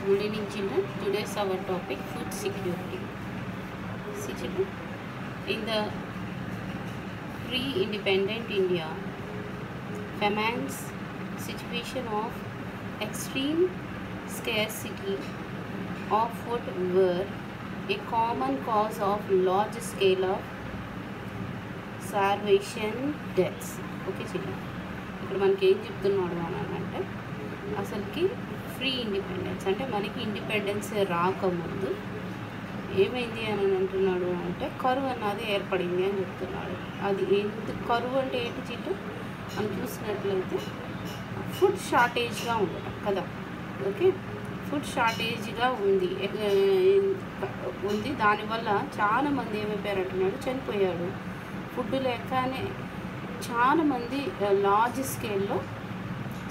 Good evening, children. Today's our topic food security. See, children, in the pre-independent India, famine's situation of extreme scarcity of food were a common cause of large scale of starvation deaths. Okay, children. ఇక్కడ మనకి ఏం చెప్తున్నాడు అని అంటే అసలుకి free independence అంటే మనకి independence రాకముందు ఏమైంది అని అంటున్నాడు అంటే కరువు అన్నది ఏర్పడింది అని చెప్తున్నాడు. అది ఎందుకు కరువు అంటే ఏంటి చిట్టు మనం చూసినట్లయితే ఫుడ్ షార్టేజ్గా ఉండటం కదా. ఓకే, ఫుడ్ షార్టేజ్గా ఉంది దానివల్ల చాలామంది ఏమైపోయారు అంటున్నాడు, చనిపోయాడు. ఫుడ్ లేకనే చాలామంది లార్జ్ స్కేల్లో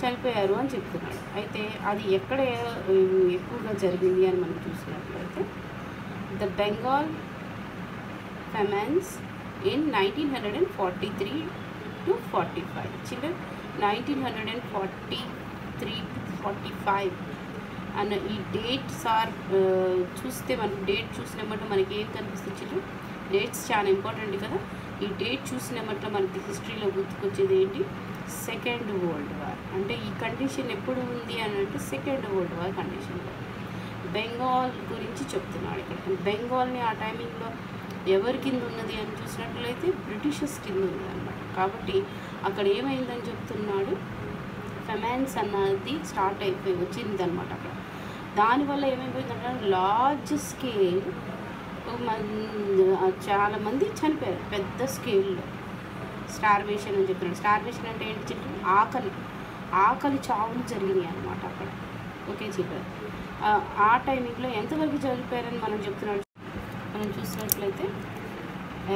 చనిపోయారు అని చెప్తున్నాడు. అయితే అది ఎక్కడ ఎక్కువగా జరిగింది అని మనం చూసినట్లయితే the Bengal famines in 1943 to 45. Children 1943 to 45 అన్న ఈ డేట్స్ ఆర్ చూస్తే మనకి డేట్ చూసినప్పుడు మనకి ఏం కనిపిస్తుంది చిల్డ్రన్? డేట్స్ చాలా ఇంపార్టెంట్ కదా. ఈ డేట్ చూసినప్పుడు మనకి హిస్టరీలో గుర్తుకొచ్చేది ఏంటి? Second world war. అంటే ఈ కండిషన్ ఎప్పుడు ఉంది అని అంటే సెకండ్ వరల్డ్ వార్ కండిషన్లో బెంగాల్ గురించి చెప్తున్నాడు. ఇక్కడ బెంగాల్ని ఆ టైమింగ్లో ఎవరి కింద ఉన్నది అని చూసినట్లయితే బ్రిటిషర్స్ కింద ఉంది అనమాట. కాబట్టి అక్కడ ఏమైందని చెప్తున్నాడు, ఫెమెన్స్ అన్నది స్టార్ట్ అయిపోయి వచ్చిందనమాట. అక్కడ దానివల్ల ఏమైపోయిందంటే లార్జ్ స్కేల్ చాలామంది చనిపోయారు పెద్ద స్కేల్లో. స్టార్వేషన్ అని చెప్తున్నాడు. స్టార్వేషన్ అంటే ఏంటి చిల్డ్రన్? ఆకలి చావులు జరిగినాయి అనమాట అక్కడ. ఓకే చిల్డ్రన్, ఆ టైమింగ్లో ఎంతవరకు చనిపోయారని మనం చెప్తున్నాడు. మనం చూసినట్లయితే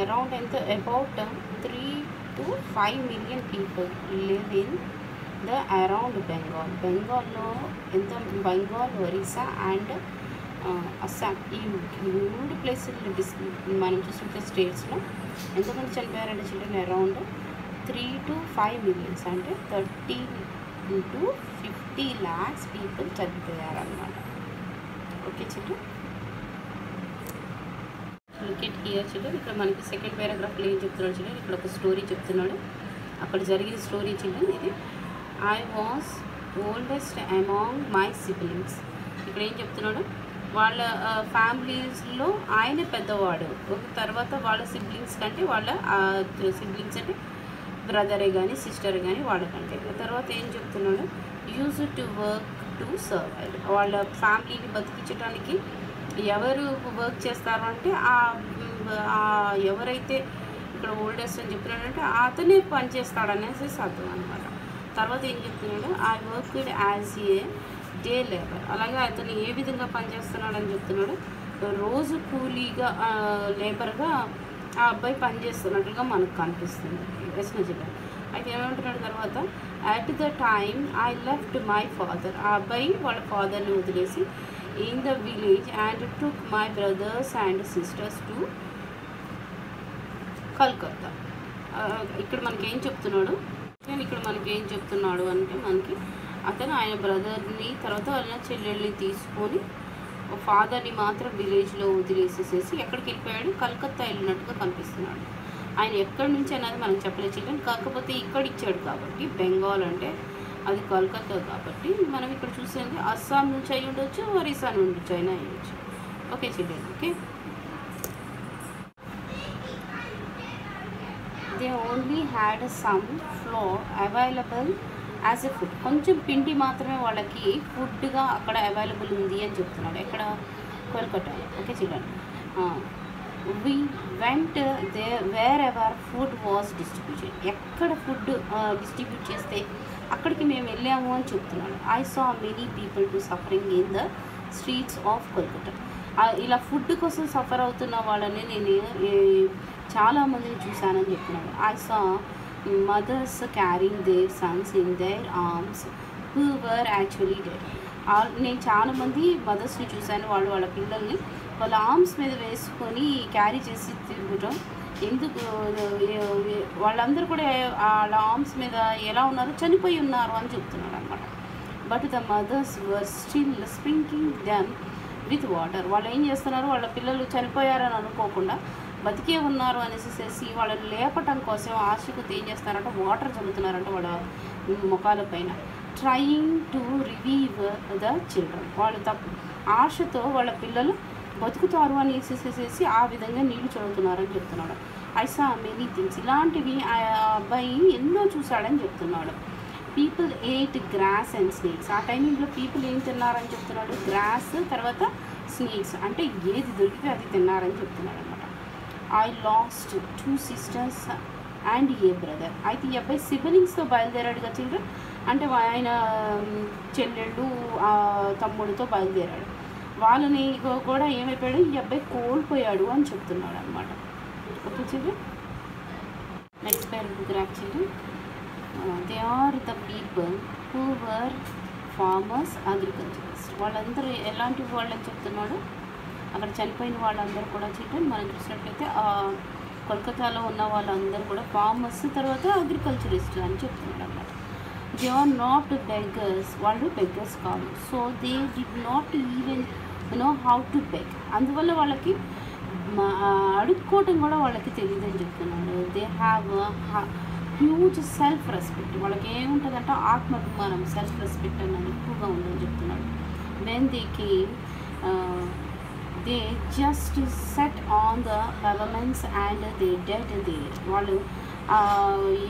around about 3 to 5 million people live in the around బెంగాల్లో బెంగాల్, ఒరిస్సా అండ్ అస్సాం ఈ 3 ప్లేసులు మనం చూసినట్టు స్టేట్స్లో ఎంతమంది చనిపోయారంటే చిల్డ్రన్ అరౌండ్ 3 to 5 million అంటే 30 to 50 lakhs పీపుల్ చనిపోయారన్నమాట. Okay children, look at here children. ఇక్కడ మనకి సెకండ్ పారాగ్రాఫ్లో ఏం చెప్తున్నాడు చిల్డ్రన్? ఇక్కడ ఒక స్టోరీ చెప్తున్నాడు, అక్కడ జరిగిన స్టోరీ చిల్డ్రన్ ఇది. I was oldest among my siblings. ఇక్కడ ఏం చెప్తున్నాడు? వాళ్ళ ఫ్యామిలీస్లో ఆయన పెద్దవాడు. తర్వాత వాళ్ళ సిబ్లింగ్స్ కంటే వాళ్ళ సిబ్లింగ్స్ అంటే బ్రదరే కానీ సిస్టర్ కానీ వాళ్ళకంటే. తర్వాత ఏం చెప్తున్నాడు? Use to work to survive. వాళ్ళ ఫ్యామిలీని బతికించడానికి ఎవరు వర్క్ చేస్తారు అంటే ఎవరైతే ఇక్కడ ఓల్డెస్ట్ అని చెప్తున్నాడంటే అతనే పనిచేస్తాడనేసి అర్థం అనమాట. తర్వాత ఏం చెప్తున్నాడు? I worked as a day labour. అలాగే అతను ఏ విధంగా పనిచేస్తున్నాడు అని చెప్తున్నాడు. రోజు కూలీగా లేబర్గా ఆ అబ్బాయి పనిచేస్తున్నట్టుగా మనకు కనిపిస్తుంది ఎస్నజిగా. అయితే ఏమంటున్నాడు తర్వాత? At the time I left my father. ఆ అబ్బాయి వాళ్ళ ఫాదర్ని వదిలేసి in the village and took my brothers and sisters to Calcutta. ఇక్కడ మనకి ఏం చెప్తున్నాడు అంటే మనకి అతను ఆయన బ్రదర్ని తర్వాత వాళ్ళ చెల్లెల్ని తీసుకొని ఫాదర్ని మాత్రం విలేజ్లో వదిలేసేసేసి ఎక్కడికి వెళ్ళిపోయాడు? కలకత్తా వెళ్ళినట్టుగా కనిపిస్తున్నాడు. ఆయన ఎక్కడి నుంచి అనేది మనకు చెప్పలేదు చిల్డ్రన్. కాకపోతే ఇక్కడ ఇచ్చాడు కాబట్టి బెంగాల్ అంటే అది కలకత్తా కాబట్టి మనం ఇక్కడ చూసేది అస్సాం నుంచి అయి ఉండొచ్చు, ఒరిస్సా నుంచి అయినా అయ్యొచ్చు. Okay children, okay. They only had some flour available as a food. కొంచెం పిండి మాత్రమే వాళ్ళకి ఫుడ్గా అక్కడ అవైలబుల్ ఉంది అని చెప్తున్నాడు. ఎక్కడ? కోల్కతాలో. Okay children, we went there wherever food was distributed. ఎక్కడ ఫుడ్ డిస్ట్రిబ్యూట్ చేస్తే అక్కడికి మేము వెళ్ళాము అని చెప్తున్నాడు. I saw many people to suffering in the streets of Kolkata. ఇలా ఫుడ్ కోసం సఫర్ అవుతున్న వాళ్ళని నేను చాలామందిని చూశానని చెప్తున్నాడు. I saw mothers carrying their sons in their arms who were actually dead. నేను చాలామంది మదర్స్ని చూశాను, వాళ్ళ పిల్లల్ని వాళ్ళ ఆర్మ్స్ మీద వేసుకొని క్యారీ చేసి తిరుగుతాం. ఎందుకు వాళ్ళందరూ కూడా వాళ్ళ ఆర్మ్స్ మీద ఎలా ఉన్నారు? చనిపోయి ఉన్నారు అని చెప్తున్నాడు అనమాట. But the mothers were still sprinkling them with water. వాళ్ళు ఏం చేస్తున్నారు, వాళ్ళ పిల్లలు చనిపోయారని అనుకోకుండా బతికే ఉన్నారు అనేసి వాళ్ళని లేపటం కోసం ఆశకు ఏం చేస్తున్నారంటే వాటర్ చల్లుతున్నారంట వాళ్ళ ముఖాల పైన. Trying to revive the children. వాళ్ళు ఆశతో వాళ్ళ పిల్లలు బతుకుతారు అని వేసేసేసి ఆ విధంగా నీళ్లు చదువుతున్నారని చెప్తున్నాడు. I saw many things. ఇలాంటివి ఆ అబ్బాయి ఎన్నో చూశాడని చెప్తున్నాడు. People ate grass and snakes. ఆ టైమింగ్లో పీపుల్ ఏం తిన్నారని చెప్తున్నాడు, గ్రాస్ తర్వాత స్నేక్స్, అంటే ఏది దొరికితే అది తిన్నారని చెప్తున్నాడు అనమాట. I last 2 sisters and A brother. అయితే ఈ అబ్బాయి సిబ్లింగ్స్తో బయలుదేరాడుగా చిల్డ్రన్, అంటే ఆయన చెల్లెళ్ళు తమ్ముడితో బయలుదేరాడు. వాళ్ళని కూడా ఏమైపోయాడు, ఈ అబ్బాయి కోల్పోయాడు అని చెప్తున్నాడు అనమాట. Okay children, next paragraph children. They are the people who were farmers, agriculturist. వాళ్ళందరూ ఎలాంటి వాళ్ళని చెప్తున్నాడు, అక్కడ చనిపోయిన వాళ్ళందరూ కూడా చిల్డ్రన్ మనం చూసినట్లయితే కోల్కతాలో ఉన్న వాళ్ళందరూ కూడా ఫార్మర్స్ తర్వాత అగ్రికల్చరిస్ట్ అని చెప్తున్నాడు అన్నమాట. They are not beggars. వాళ్ళు బెగ్గర్స్ కాదు. So they did not even know how to beg. అందువల్ల వాళ్ళకి అడుక్కోవటం కూడా వాళ్ళకి తెలియదని చెప్తున్నాడు. They have huge self respect. వాళ్ళకి ఏముంటుందంటే ఆత్మాభిమానం, సెల్ఫ్ రెస్పెక్ట్ అన్నది ఎక్కువగా ఉందని చెప్తున్నాడు. When they came they just sat on the pavements and they died there. వాళ్ళు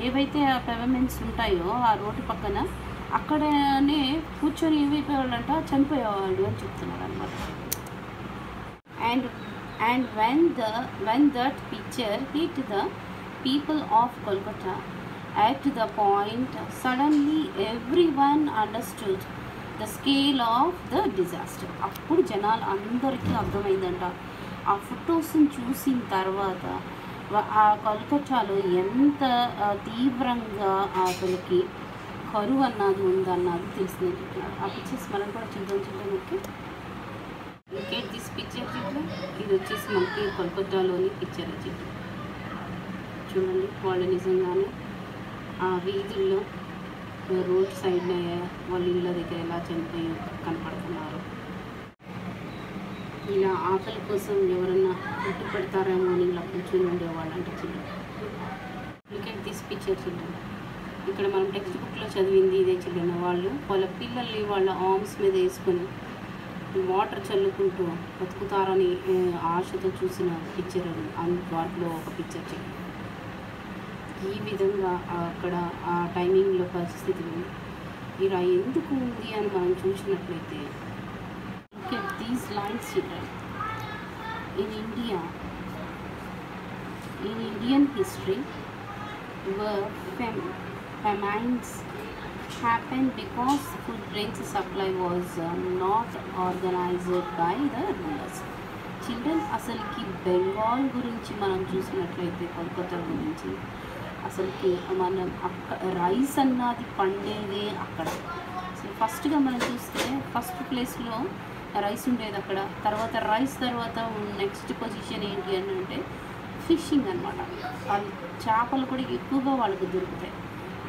ఏవైతే ఆ పెవర్మెంట్స్ ఉంటాయో ఆ రోడ్డు పక్కన అక్కడనే కూర్చొని ఏమైపోయేవాళ్ళంట, చనిపోయేవాళ్ళు అని చెప్తున్నారు అనమాట. And when that picture hit the people of Kolkata at the point, suddenly everyone understood the scale of the disaster. అప్పుడు జనాలు అందరికీ అర్థమైందంట. ఆ ఫొటోస్ని చూసిన తర్వాత ఆ కోల్కతాలో ఎంత తీవ్రంగా అసలుకి కరువు అన్నది ఉందన్నది తెలిసిందని చెప్తున్నారు. ఆ పిక్చర్స్ మనం కూడా చూద్దాం. ఓకే, దిస్ పిక్చర్ చిల్డ్రన్, ఇది వచ్చేసి మనకి కోల్కతాలోని పిక్చర్ చిల్డ్రన్. చూడండి, వాళ్ళు నిజంగానే ఆ వీధుల్లో రోడ్ సైడ్ వాళ్ళ ఇళ్ళ దగ్గర ఎలా చనిపోయి కనపడుతున్నారు. ఇలా ఆకలి కోసం ఎవరన్నా పుట్టి పెడతారేమో అని ఇలా కూర్చొని ఉండేవాళ్ళు అంటే children. Look at this picture children. ఇక్కడ మనం టెక్స్ట్ బుక్లో చదివింది ఇదే చిల్డ్రన్. వాళ్ళు వాళ్ళ పిల్లల్ని వాళ్ళ ఆర్మ్స్ మీద వేసుకొని వాటర్ చల్లుకుంటూ బతుకుతారని ఆశతో చూసిన పిక్చర్ అది. వాటిలో ఒక పిక్చర్ చిల్డ్రన్. ఈ విధంగా అక్కడ ఆ టైమింగ్లో పరిస్థితులు ఇలా ఎందుకు ఉంది అని మనం చూసినట్లయితే, look at these lines children. In India, in Indian history, where famines happened because food grains supply was not organized by the rulers. Children, అసలుకి బెంగాల్ గురించి మనం చూసినట్లయితే, కోల్కతా గురించి అసలుకి మనం రైస్ అన్నది పండేదే అక్కడ. అసలు ఫస్ట్గా మనం చూస్తే ఫస్ట్ ప్లేస్లో రైస్ ఉండేది అక్కడ. తర్వాత రైస్ తర్వాత నెక్స్ట్ పొజిషన్ ఏంటి అని అంటే ఫిషింగ్ అనమాట. వాళ్ళు చేపలు కూడా ఎక్కువగా వాళ్ళకి దొరుకుతాయి.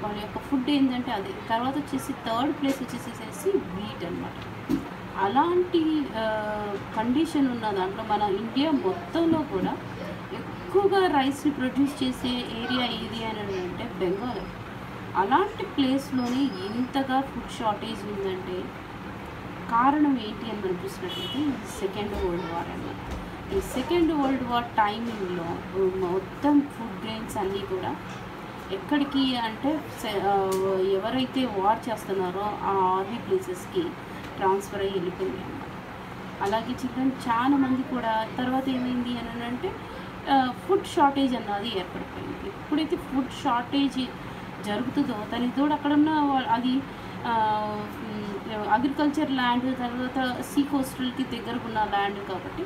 వాళ్ళ యొక్క ఫుడ్ ఏంటంటే అది. తర్వాత వచ్చేసి థర్డ్ ప్లేస్ వచ్చేసేసి వీట్ అనమాట. అలాంటి కండిషన్ ఉన్న దాంట్లో మన ఇండియా మొత్తంలో కూడా ఎక్కువగా రైస్ని ప్రొడ్యూస్ చేసే ఏరియా ఏది అని అంటే బెంగాల్. అలాంటి ప్లేస్లోనే ఇంతగా ఫుడ్ షార్టేజ్ ఉందంటే కారణం ఏంటి అని మనం చూసినట్లయితే సెకండ్ వరల్డ్ వార్ అన్నమాట. ఈ సెకండ్ వరల్డ్ వార్ టైమింగ్లో మొత్తం ఫుడ్ గ్రెయిన్స్ అన్నీ కూడా ఎక్కడికి అంటే ఎవరైతే వార్ చేస్తున్నారో ఆ ఆర్మీ ప్లేసెస్కి ట్రాన్స్ఫర్ అయ్యి వెళ్ళిపోయింది అన్నమాట. అలాగే చిల్డ్రన్ చాలా మంది కూడా తర్వాత ఏమైంది అని అంటే ఫుడ్ షార్టేజ్ అన్నది ఏర్పడిపోయింది. ఎప్పుడైతే ఫుడ్ షార్టేజ్ జరుగుతుందో దానికి తోడు అక్కడ ఉన్న అది అగ్రికల్చర్ ల్యాండ్, తర్వాత సీ కోస్టల్కి దగ్గరకు ఉన్న ల్యాండ్ కాబట్టి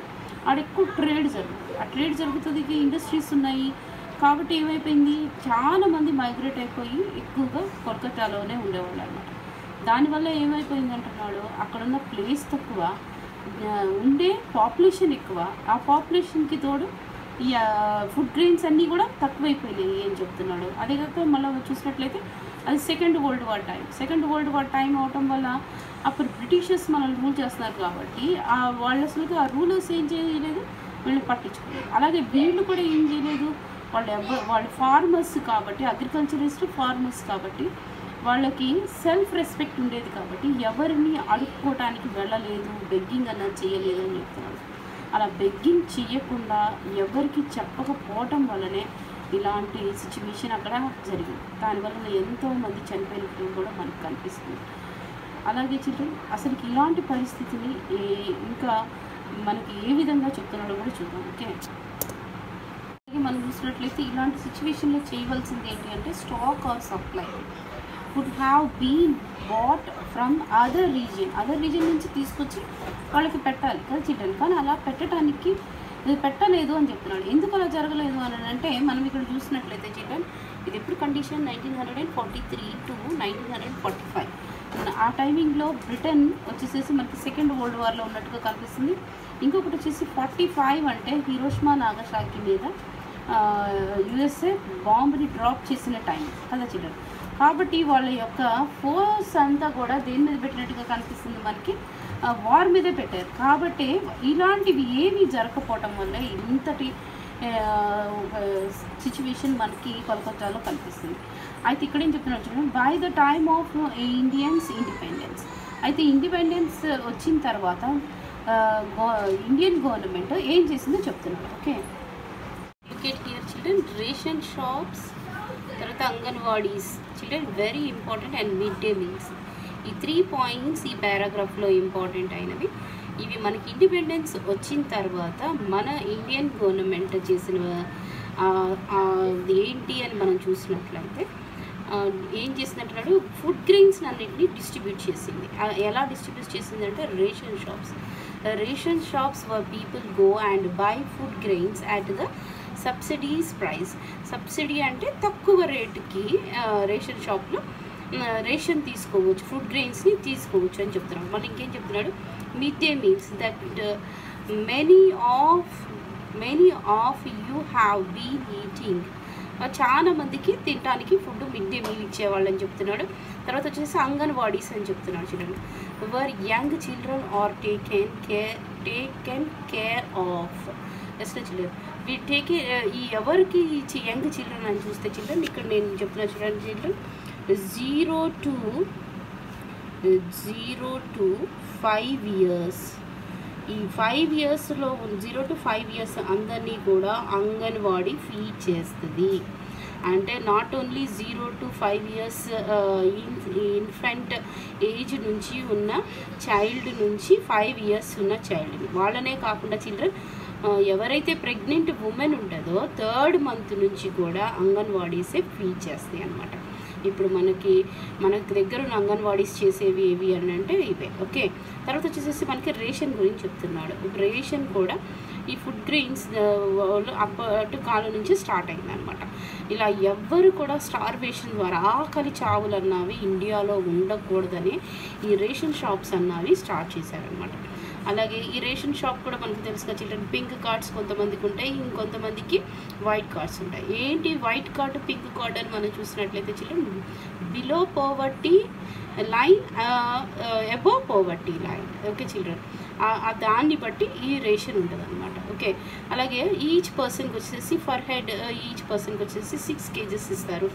ఆడ ఎక్కువ ట్రేడ్ జరుగుతుంది. ఆ ట్రేడ్ జరుగుతుంది, ఇండస్ట్రీస్ ఉన్నాయి కాబట్టి ఏమైపోయింది, చాలామంది మైగ్రేట్ అయిపోయి ఎక్కువగా కోల్కతాలోనే ఉండేవాళ్ళు అన్నమాట. దానివల్ల ఏమైపోయింది అంటున్నాడు, అక్కడున్న ప్లేస్ తక్కువ, ఉండే పాపులేషన్ ఎక్కువ. ఆ పాపులేషన్కి తోడు ఈ ఫుడ్ గ్రెయిన్స్ అన్నీ కూడా తక్కువైపోయినాయి అని చెప్తున్నాడు. అదే కాక మళ్ళీ చూసినట్లయితే అది సెకండ్ వరల్డ్ వార్ టైం అవటం వల్ల అప్పుడు బ్రిటిషర్స్ మనల్ని రూల్ చేస్తున్నారు కాబట్టి వాళ్ళు అసలు ఆ రూలర్స్ ఏం చేయలేదు, వీళ్ళు పట్టించుకోలేదు. అలాగే వీళ్ళు కూడా ఏం చేయలేదు, వాళ్ళు ఫార్మర్స్ కాబట్టి, అగ్రికల్చరిస్ట్ ఫార్మర్స్ కాబట్టి వాళ్ళకి సెల్ఫ్ రెస్పెక్ట్ ఉండేది కాబట్టి ఎవరిని అడుక్కోవటానికి వెళ్ళలేదు, బెగ్గింగ్ అన్నది చేయలేదు అని చెప్తున్నారు. అలా బెగ్గింగ్ చేయకుండా ఎవరికి చెప్పకపోవటం వల్లనే ఇలాంటి సిచ్యువేషన్ అక్కడ జరిగింది. దానివల్ల ఎంతోమంది చనిపోయినట్లు కూడా మనకు కనిపిస్తుంది. అలాగే చిల్డ్రన్ అసలుకి ఇలాంటి పరిస్థితిని ఇంకా మనకి ఏ విధంగా చెప్తున్నాడో కూడా చూద్దాం. ఓకే, అలాగే మనం చూసినట్లయితే ఇలాంటి సిచ్యువేషన్లో చేయవలసింది ఏంటి అంటే stock or supply would have been bought from other region నుంచి తీసుకొచ్చి వాళ్ళకి పెట్టాలి కదా చిల్డ్రన్. కానీ అలా పెట్టడానికి పెట్టలేదు అని చెప్తున్నాడు. ఎందుకు అలా జరగలేదు అని అంటే మనం ఇక్కడ చూసినట్లయితే చిల్డ్రన్ ఇది ఎప్పుడు కండిషన్ 1943 to 1945 ఆ టైమింగ్లో బ్రిటన్ వచ్చేసేసి మనకి సెకండ్ వరల్డ్ వార్లో ఉన్నట్టుగా కనిపిస్తుంది. ఇంకొకటి వచ్చేసి 45 అంటే హిరోషిమా నాగసాకి మీద యుఎస్ఏ బాంబుని డ్రాప్ చేసిన టైం కదా చిల్డ్రన్. కాబట్టి వాళ్ళ యొక్క ఫోర్స్ అంతా కూడా దేని మీద పెట్టినట్టుగా కనిపిస్తుంది, మనకి వార్ మీదే పెట్టారు. కాబట్టి ఇలాంటివి ఏమీ జరగకపోవటం వల్ల ఇంతటి సిచ్యువేషన్ మనకి కోల్కతాలో కనిపిస్తుంది. అయితే ఇక్కడ ఏం చెప్తున్నారు చూడండి, by the time of Indians independence. అయితే ఇండిపెండెన్స్ వచ్చిన తర్వాత ఇండియన్ గవర్నమెంట్ ఏం చేసిందో చెప్తున్నారు. Okay, look here children, ration shops, తర్వాత anganwadis children very important, and mid day meals. ఈ 3 పాయింట్స్ ఈ పారాగ్రాఫ్లో ఇంపార్టెంట్ అయినవి. ఇవి మనకి ఇండిపెండెన్స్ వచ్చిన తర్వాత మన ఇండియన్ గవర్నమెంట్ చేసిన ఏంటి అని మనం చూసినట్లయితే ఏం చేసినట్లు ఫుడ్ గ్రెయిన్స్ అన్నింటినీ డిస్ట్రిబ్యూట్ చేసింది. ఎలా డిస్ట్రిబ్యూట్ చేసిందంటే ration shops were people go and by food grains at the subsidies price. Subsidy అంటే తక్కువ రేటుకి రేషన్ షాప్లో రేషన్ తీసుకోవచ్చు, ఫుడ్ గ్రెయిన్స్ని తీసుకోవచ్చు అని చెప్తున్నాడు. మళ్ళీ ఇంకేం చెప్తున్నాడు, mid day meals that many of you have been eating. చాలా మందికి తినడానికి ఫుడ్ మిడ్ డే మీల్ ఇచ్చేవాళ్ళని చెప్తున్నాడు. తర్వాత వచ్చేసి అంగన్వాడీస్ అని చెప్తున్నాడు చూడండి, where young children are taken care of children. ఈ ఎవరికి యంగ్ చిల్డ్రన్ అని చూస్తే చిల్డ్రన్ ఇక్కడ నేను చెప్తున్నా చూడండి చిల్డ్రన్ 0 to 5 years. ఈ 5 ఇయర్స్లో 0 to 5 years అందరినీ కూడా అంగన్వాడీ ఫీడ్ చేస్తుంది. అంటే not only 0 to 5 years infant age నుంచి ఉన్న చైల్డ్ నుంచి 5 years ఉన్న చైల్డ్ వాళ్ళనే కాకుండా చిల్డ్రన్ ఎవరైతే ప్రెగ్నెంట్ ఉమెన్ ఉంటుందో 3rd month నుంచి కూడా అంగన్వాడీసే ఫీడ్ చేస్తాయి అన్నమాట. ఇప్పుడు మనకి దగ్గర ఉన్న అంగన్వాడీస్ చేసేవి ఏవి అని అంటే ఇవే. ఓకే, తర్వాత వచ్చేసేసి మనకి రేషన్ గురించి చెప్తున్నాడు. రేషన్ కూడా ఈ ఫుడ్ గ్రెయిన్స్ అప్పటి కాలం నుంచి స్టార్ట్ అయిందనమాట. ఇలా ఎవ్వరు కూడా స్టార్వేషన్ ద్వారా ఆకలి చావులు అన్నవి ఇండియాలో ఉండకూడదని ఈ రేషన్ షాప్స్ అన్నవి స్టార్ట్ చేశారనమాట. అలాగే ఈ రేషన్ షాప్ కూడా మనకు తెలుసుగా చిల్డ్రన్, పింక్ కార్డ్స్ కొంతమందికి ఉంటాయి, ఇంకొంతమందికి వైట్ కార్డ్స్ ఉంటాయి. ఏంటి వైట్ కార్డు పింక్ కార్డ్ అని మనం చూసినట్లయితే children, below poverty line, above poverty line. Okay children, దాన్ని బట్టి ఈ రేషన్ ఉంటుంది అనమాట. ఓకే, అలాగే ఈచ్ పర్సన్కి వచ్చేసి ఫర్ హెడ్ ఈచ్ పర్సన్కి వచ్చేసి 6 kgs ఇస్తారు,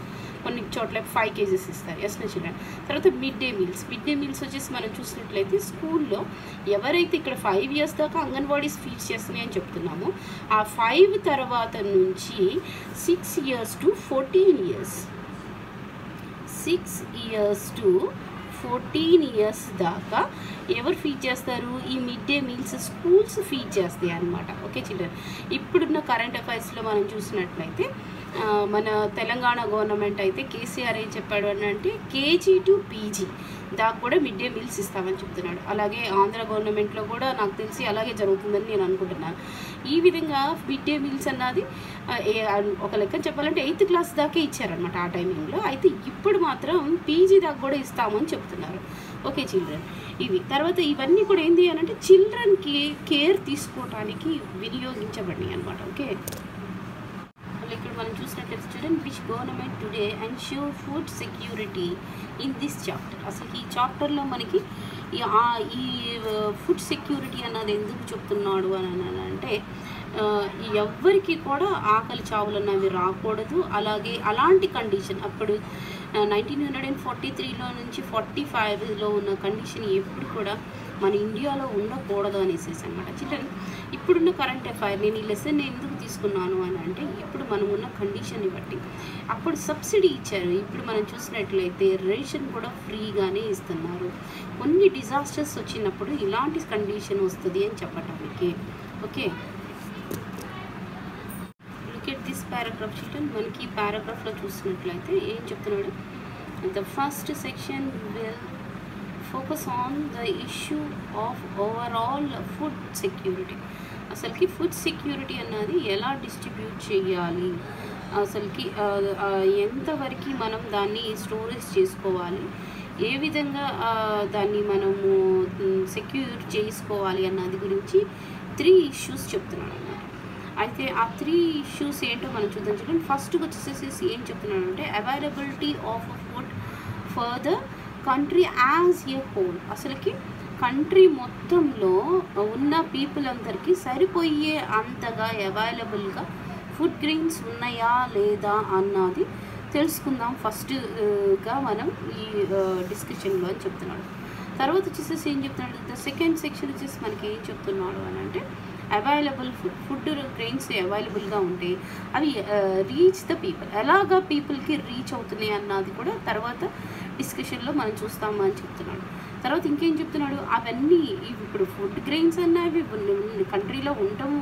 కొన్ని చోట్ల 5 kgs ఇస్తారు. ఎస్ నా చిల్డ్రన్. తర్వాత మిడ్ డే మీల్స్ వచ్చేసి మనం చూసినట్లయితే స్కూల్లో ఎవరైతే ఇక్కడ 5 years దాకా అంగన్వాడీస్ ఫీడ్ చేస్తున్నాయి అని చెప్తున్నామో ఆ 5 తర్వాత నుంచి 6 years to 14 years 6 years to 14 years దాకా ఎవరు ఫీడ్ చేస్తారు, ఈ mid day meals schools feed చేస్తాయి అన్నమాట. ఓకే చిల్డ్రన్, ఇప్పుడున్న కరెంట్ అఫైర్స్లో మనం చూసినట్లయితే మన తెలంగాణ గవర్నమెంట్ అయితే కేసీఆర్ ఏం చెప్పాడు అని అంటే KG to PG దాకా కూడా మిడ్ డే మీల్స్ ఇస్తామని చెప్తున్నాడు. అలాగే ఆంధ్ర గవర్నమెంట్లో కూడా నాకు తెలిసి అలాగే జరుగుతుందని నేను అనుకుంటున్నాను. ఈ విధంగా మిడ్ డే మీల్స్ అన్నది ఒక లెక్క చెప్పాలంటే 8th class దాకే ఇచ్చారనమాట ఆ టైమింగ్లో. అయితే ఇప్పుడు మాత్రం PG దాకా కూడా ఇస్తామని చెప్తున్నారు. ఓకే చిల్డ్రన్, ఇవి తర్వాత ఇవన్నీ కూడా ఏంటి అని అంటే చిల్డ్రన్కి కేర్ తీసుకోవడానికి వినియోగించబడినాయి అనమాట. ఓకే, ఇక్కడ మనం చూసినట్లయితే student which government today ensure food security in this chapter. అసలు ఈ చాప్టర్లో మనకి ఈ ఫుడ్ సెక్యూరిటీ అన్నది ఎందుకు చెప్తున్నాడు అని అంటే ఎవ్వరికి కూడా ఆకలి చావులు అన్నవి రాకూడదు. అలాగే అలాంటి కండిషన్ అప్పుడు 1943లో నుంచి 45లో ఉన్న కండిషన్ ఎప్పుడు కూడా మన ఇండియాలో ఉండకూడదు అనేసి అనమాట. చిల్డ్రన్ ఇప్పుడున్న కరెంట్ అఫైర్ నేను ఈ లెసన్ ఎందుకు తీసుకున్నాను అని అంటే ఇప్పుడు మనం ఉన్న కండిషన్ని బట్టి అప్పుడు సబ్సిడీ ఇచ్చారు, ఇప్పుడు మనం చూసినట్లయితే రేషన్ కూడా ఫ్రీగానే ఇస్తున్నారు. కొన్ని డిజాస్టర్స్ వచ్చినప్పుడు ఇలాంటి కండిషన్ వస్తుంది అని చెప్పటానికి. Okay, look at this paragraph children. మనకి ఈ పారాగ్రాఫ్లో చూసినట్లయితే ఏం చెప్తున్నాడు, the first section will focus on the issue of overall food security. అసలుకి ఫుడ్ సెక్యూరిటీ అన్నది ఎలా డిస్ట్రిబ్యూట్ చేయాలి, అసలుకి ఎంతవరకు మనం దాన్ని స్టోరేజ్ చేసుకోవాలి, ఏ విధంగా దాన్ని మనము సెక్యూర్ చేసుకోవాలి అన్నది గురించి 3 ఇష్యూస్ చెప్తున్నాను అన్నమాట. అయితే ఆ 3 ఇష్యూస్ ఏంటో మనం చూద్దాం. చూడండి, ఫస్ట్ వచ్చేసేసి ఏం చెప్తున్నాడు అంటే availability of food for the country as a whole. అసలుకి కంట్రీ మొత్తంలో ఉన్న పీపుల్ అందరికీ సరిపోయే అంతగా అవైలబుల్గా ఫుడ్ గ్రెయిన్స్ ఉన్నాయా లేదా అన్నది తెలుసుకుందాం ఫస్ట్గా మనం ఈ డిస్కషన్లో అని చెప్తున్నాడు. తర్వాత వచ్చేసేసి ఏం చెప్తున్నాడు, ద సెకండ్ సెక్షన్ వచ్చేసి మనకి ఏం చెప్తున్నాడు అని అంటే అవైలబుల్ ఫుడ్ గ్రెయిన్స్ అవైలబుల్గా ఉంటే అవి రీచ్ ద పీపుల్, ఎలాగా పీపుల్కి రీచ్ అవుతున్నాయి అన్నది కూడా తర్వాత డిస్కషన్లో మనం చూస్తాము అని చెప్తున్నాడు. తర్వాత ఇంకేం చెప్తున్నాడు, అవన్నీ ఇప్పుడు ఫుడ్ గ్రెయిన్స్ అన్నవి కంట్రీలో ఉండటం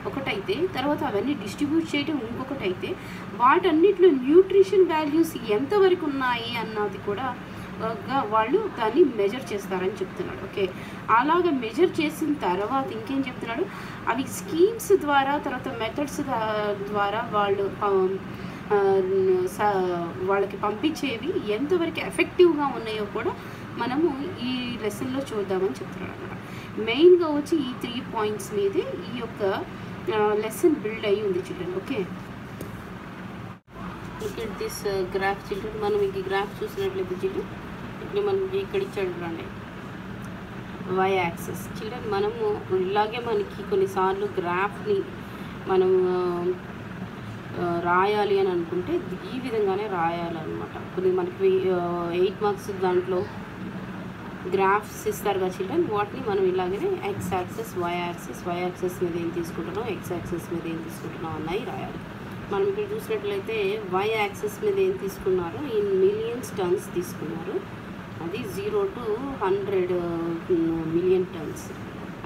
ఒకటైతే తర్వాత అవన్నీ డిస్ట్రిబ్యూట్ చేయడం ఇంకొకటైతే వాటన్నిటిలో న్యూట్రిషన్ వాల్యూస్ ఎంతవరకు ఉన్నాయి అన్నది కూడా వాళ్ళు దాన్ని మెజర్ చేస్తారని చెప్తున్నాడు. ఓకే, అలాగ మెజర్ చేసిన తర్వాత ఇంకేం చెప్తున్నాడు, అవి స్కీమ్స్ ద్వారా తర్వాత మెథడ్స్ ద్వారా వాళ్ళకి పంపించేవి ఎంతవరకు ఎఫెక్టివ్గా ఉన్నాయో కూడా మనము ఈ లెసన్లో చూద్దామని చెప్తున్నాడు అనమాట. మెయిన్గా వచ్చి ఈ 3 పాయింట్స్ మీదే ఈ యొక్క లెసన్ బిల్డ్ అయ్యి ఉంది చిల్డ్రన్. ఓకే, ఇక్కడ దిస్ గ్రాఫ్ చిల్డ్రన్. మనం ఈ గ్రాఫ్ చూసినట్లయితే చిల్డ్రన్ ఇక్కడ మనకి ఇక్కడ ఇచ్చాడు రండి వై యాక్సెస్. చిల్డ్రన్ మనము ఇలాగే మనకి కొన్నిసార్లు గ్రాఫ్ని మనం రాయాలి అని అనుకుంటే ఈ విధంగానే రాయాలన్నమాట. కొన్ని మనకి 8 మార్క్స్ దాంట్లో గ్రాఫ్స్ ఇస్తారు కదా చిల్డ్రన్, వాటిని మనం ఇలాగనే ఎక్స్ యాక్సెస్ వై యాక్సెస్ మీద ఏం తీసుకుంటున్నాం, ఎక్స్ యాక్సెస్ మీద ఏం తీసుకుంటున్నాం అన్నవి రాయాలి. మనం ఇక్కడ చూసినట్లయితే వై యాక్సెస్ మీద ఏం తీసుకున్నారు, ఇన్ మిలియన్స్ టన్స్ తీసుకున్నారు, అది 0 to 100 మిలియన్ టన్స్.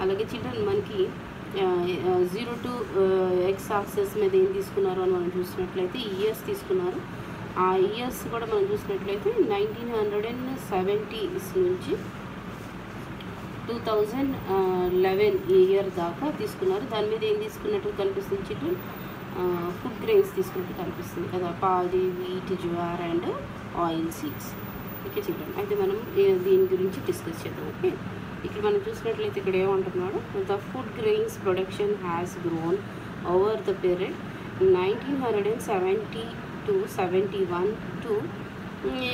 అలాగే చిల్డ్రన్ మనకి 0 to ఎక్స్ యాక్సెస్ మీద ఏం తీసుకున్నారు అని మనం చూసినట్లయితే ఇయర్స్ తీసుకున్నారు. ఆ ఇయర్స్ కూడా మనం చూసినట్లయితే 1970s నుంచి 2011 ఇయర్ దాకా తీసుకున్నారు. దాని మీద ఏం తీసుకున్నట్టు కనిపిస్తుంది చిల్డ్రన్, ఫుడ్ గ్రెయిన్స్ తీసుకున్నట్టు కనిపిస్తుంది కదా, paddy, wheat, jowar and oil seeds. Okay children, అయితే మనం దీని గురించి డిస్కస్ చేద్దాం. ఓకే, ఇక్కడ మనం చూసినట్లయితే ఇక్కడ ఏమంటున్నాడు, the food grains production has grown over the period 1970 to 71 to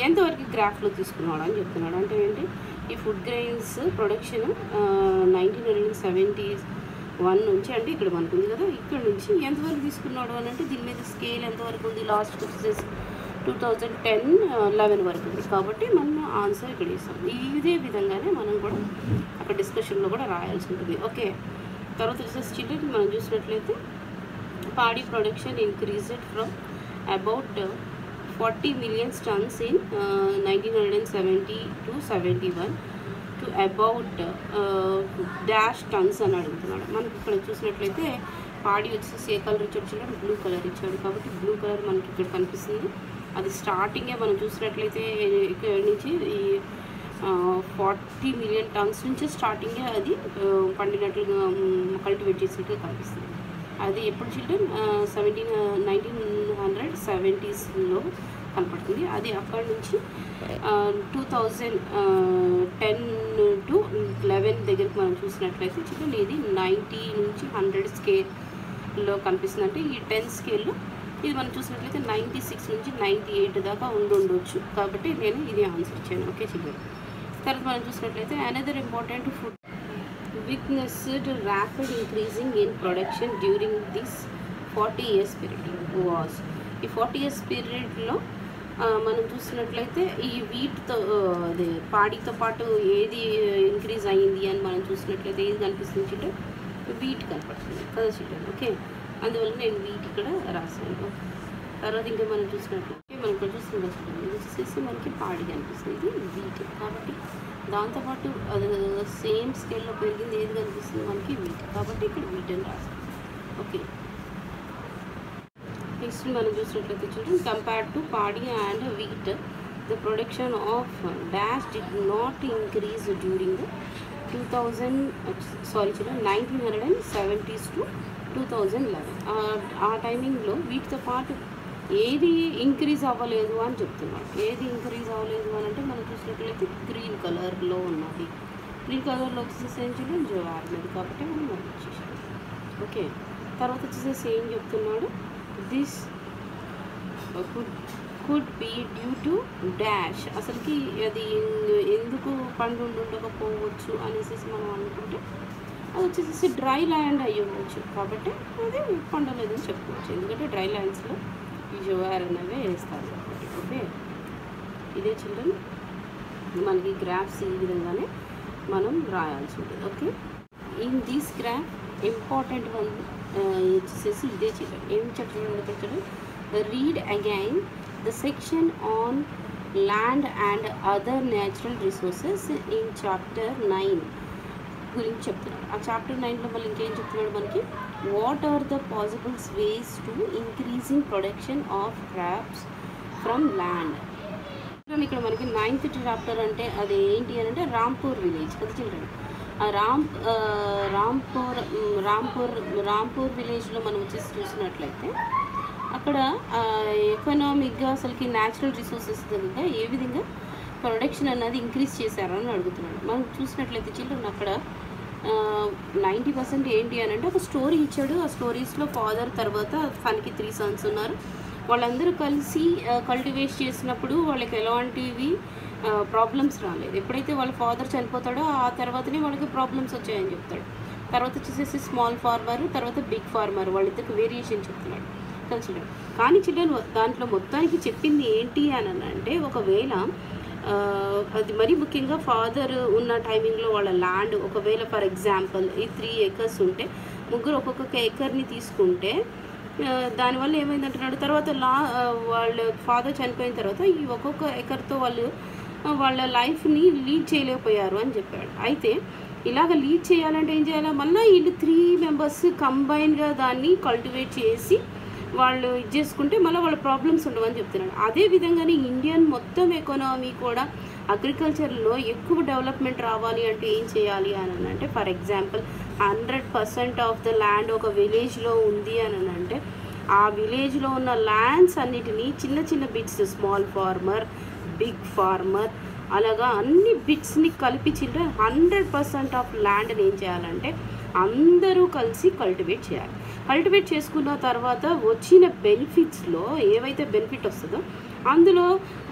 ఎంతవరకు గ్రాఫ్లో తీసుకున్నాడు అని చెప్తున్నాడు. అంటే ఏంటి, ఈ ఫుడ్ గ్రెయిన్స్ ప్రొడక్షన్ 1971 నుంచి అంటే ఇక్కడ మనకు ఉంది కదా, ఇక్కడ నుంచి ఎంతవరకు తీసుకున్నాడు అని అంటే దీని మీద స్కేల్ ఎంతవరకు ఉంది, లాస్ట్ వచ్చేసి 2010-11 వరకు ఉంది. కాబట్టి మనం ఆన్సర్ ఇక్కడ ఇస్తాం. ఇదే విధంగానే మనం కూడా అక్కడ డిస్కషన్లో కూడా రాయాల్సి ఉంటుంది. ఓకే, తర్వాత వచ్చేసి చిల్డ్రన్ మనం చూసినట్లయితే పాడి production increased from about 40 million tons in 1970 to 71 to about dash turns అని అడుగుతున్నాడు. మనకి ఇక్కడ చూసినట్లయితే పాడి వచ్చేసి ఏ కలర్ ఇచ్చాడు చూడండి, బ్లూ కలర్ ఇచ్చాడు. కాబట్టి బ్లూ కలర్ మనకి ఇక్కడ కనిపిస్తుంది. అది స్టార్టింగే మనం చూసినట్లయితే ఇక్కడ నుంచి ఈ 40 million tons నుంచి స్టార్టింగే అది పండినట్లుగా కల్టివేట్ చేసినట్టుగా కనిపిస్తుంది. అది ఎప్పుడు చిల్డ్రన్ 1970sలో కనపడుతుంది. అది అక్కడి నుంచి 2010 to 11 దగ్గరికి మనం చూసినట్లయితే చిల్డ్రన్ ఇది 90 నుంచి 100 స్కేల్లో కనిపిస్తుంది. అంటే ఈ 10 స్కేల్లో ఇది మనం చూసినట్లయితే 96 నుంచి 98 దాకా ఉండొచ్చు. కాబట్టి నేను ఇది ఆన్సర్ ఇచ్చాను. Okay children. తర్వాత మనం చూసినట్లయితే another important food witnessed rapid increasing in production during this 40 years period was. ఈ 40 years పీరియడ్లో మనం చూసినట్లయితే ఈ వీటితో అదే పాడితో పాటు ఏది ఇంక్రీజ్ అయ్యింది అని మనం చూసినట్లయితే ఏది కనిపిస్తుంది చిల్డ్రన్? వీట్ కనపడుతుంది కదా చిల్డ్రన్. ఓకే, అందువల్ల నేను వీట్ ఇక్కడ రాసాను. తర్వాత ఇంకా మనం చూసినట్లయితే మనం ఇక్కడ చూస్తున్నాం ఇది వచ్చేసి మనకి పాడి కనిపిస్తుంది, ఇది వీట్. కాబట్టి దాంతోపాటు అది సేమ్ స్కేల్లో పెరిగింది ఏది కనిపిస్తుంది మనకి? వీట్. కాబట్టి ఇక్కడ వీట్ అని రాస్తాం. ఓకే, నెక్స్ట్ మనం చూసినట్లయితే చూడండి, కంపేర్డ్ టు పాడి and wheat the production of dash did not increase during the 1970s to 2011. ఆ టైమింగ్లో వీటితో పాటు ఏది ఇంక్రీజ్ అవ్వలేదు అని చెప్తున్నాడు. ఏది ఇంక్రీజ్ అవ్వలేదు అని అంటే మనం చూసినట్లయితే గ్రీన్ కలర్లో ఉన్నది. గ్రీన్ కలర్లో వచ్చేసేసి జవార్ మీద, కాబట్టి మనం వచ్చేసాం. ఓకే, తర్వాత వచ్చేసేసి ఏం చెప్తున్నాడు? This could be due to dash. అసలుకి అది ఎందుకు పండు ఉండకపోవచ్చు అనేసి మనం అనుకుంటే అది వచ్చేసి డ్రై ల్యాండ్ అయ్యి ఉండొచ్చు. కాబట్టి అది పండలేదని చెప్పుకోవచ్చు, ఎందుకంటే డ్రై ల్యాండ్స్లో ఈ జవార్ అనేవి వేస్తారు కాబట్టి. ఓకే, ఇదే చిల్డ్రన్ మనకి గ్రాఫ్స్ ఈ విధంగానే మనం రాయాల్సి ఉంటుంది. Okay, in this graph important one వచ్చేసేసి ఇదే చిల్డ్రన్. ఏం చెప్తున్నాడు ఇక్కడ చూడండి, read again the section on land and other natural resources in chapter 9 గురించి చెప్తున్నాడు. ఆ చాప్టర్ 9లో మళ్ళీ ఇంకేం చెప్తున్నాడు మనకి? What are the possibles ways to increasing production of crops from land. ఇక్కడ మనకి 9th చాప్టర్ అంటే అది ఏంటి అని అంటే రాంపూర్ విలేజ్ కదా చిల్డ్రన్. ఆ రాంపూర్ విలేజ్లో మనం వచ్చేసి చూసినట్లయితే అక్కడ ఎకనామిక్గా అసలుకి న్యాచురల్ రిసోర్సెస్ దగ్గర ఏ విధంగా ప్రొడక్షన్ అన్నది ఇంక్రీజ్ చేశారని అడుగుతున్నాడు. మనం చూసినట్లయితే చిల్డ్రన్ అక్కడ 90% ఏంటి అని అంటే ఒక స్టోరీ ఇచ్చాడు. ఆ స్టోరీస్లో ఫాదర్ తర్వాత తనకి 3 sons ఉన్నారు. వాళ్ళందరూ కలిసి కల్టివేట్ చేసినప్పుడు వాళ్ళకి ఎలాంటివి ప్రాబ్లమ్స్ రాలేదు. ఎప్పుడైతే వాళ్ళ ఫాదర్ చనిపోతాడో ఆ తర్వాతనే వాళ్ళకి ప్రాబ్లమ్స్ వచ్చాయని చెప్తాడు. తర్వాత వచ్చేసేసి స్మాల్ ఫార్మర్, తర్వాత బిగ్ ఫార్మర్, వాళ్ళిద్దరికి వేరియేషన్ చెప్తున్నాడు కదా చిల్డ్రన్. కానీ చిల్డ్రన్ దాంట్లో మొత్తానికి చెప్పింది ఏంటి అని అంటే ఒకవేళ అది మరీ ముఖ్యంగా ఫాదర్ ఉన్న టైమింగ్లో వాళ్ళ ల్యాండ్ ఒకవేళ ఫర్ ఎగ్జాంపుల్ ఈ 3 acres ఉంటే ముగ్గురు ఒక్కొక్క ఎకర్ని తీసుకుంటే దానివల్ల ఏమైందంటున్నాడు, తర్వాత వాళ్ళ ఫాదర్ చనిపోయిన తర్వాత ఈ ఒక్కొక్క ఎకర్తో వాళ్ళు వాళ్ళ లైఫ్ని లీడ్ చేయలేకపోయారు అని చెప్పాడు. అయితే ఇలాగ లీడ్ చేయాలంటే ఏం చేయాలి? మళ్ళీ వీళ్ళు 3 members కంబైన్గా దాన్ని కల్టివేట్ చేసి వాళ్ళు ఇది చేసుకుంటే మళ్ళీ వాళ్ళ ప్రాబ్లమ్స్ ఉండవని చెప్తున్నాడు. అదేవిధంగానే ఇండియన్ మొత్తం ఎకానమీ కూడా అగ్రికల్చర్లో ఎక్కువ డెవలప్మెంట్ రావాలి అంటే ఏం చేయాలి అని అంటే for example 100% of the land ఒక విలేజ్లో ఉంది అని అంటే ఆ విలేజ్లో ఉన్న ల్యాండ్స్ అన్నిటినీ చిన్న చిన్న bits, small farmer, big farmer, అలాగా అన్ని బిట్స్ని కలిపి చిల్డ్రన్ 100% ఆఫ్ ల్యాండ్ని ఏం చేయాలంటే అందరూ కలిసి కల్టివేట్ చేయాలి. కల్టివేట్ చేసుకున్న తర్వాత వచ్చిన బెనిఫిట్స్లో ఏవైతే బెనిఫిట్ వస్తుందో అందులో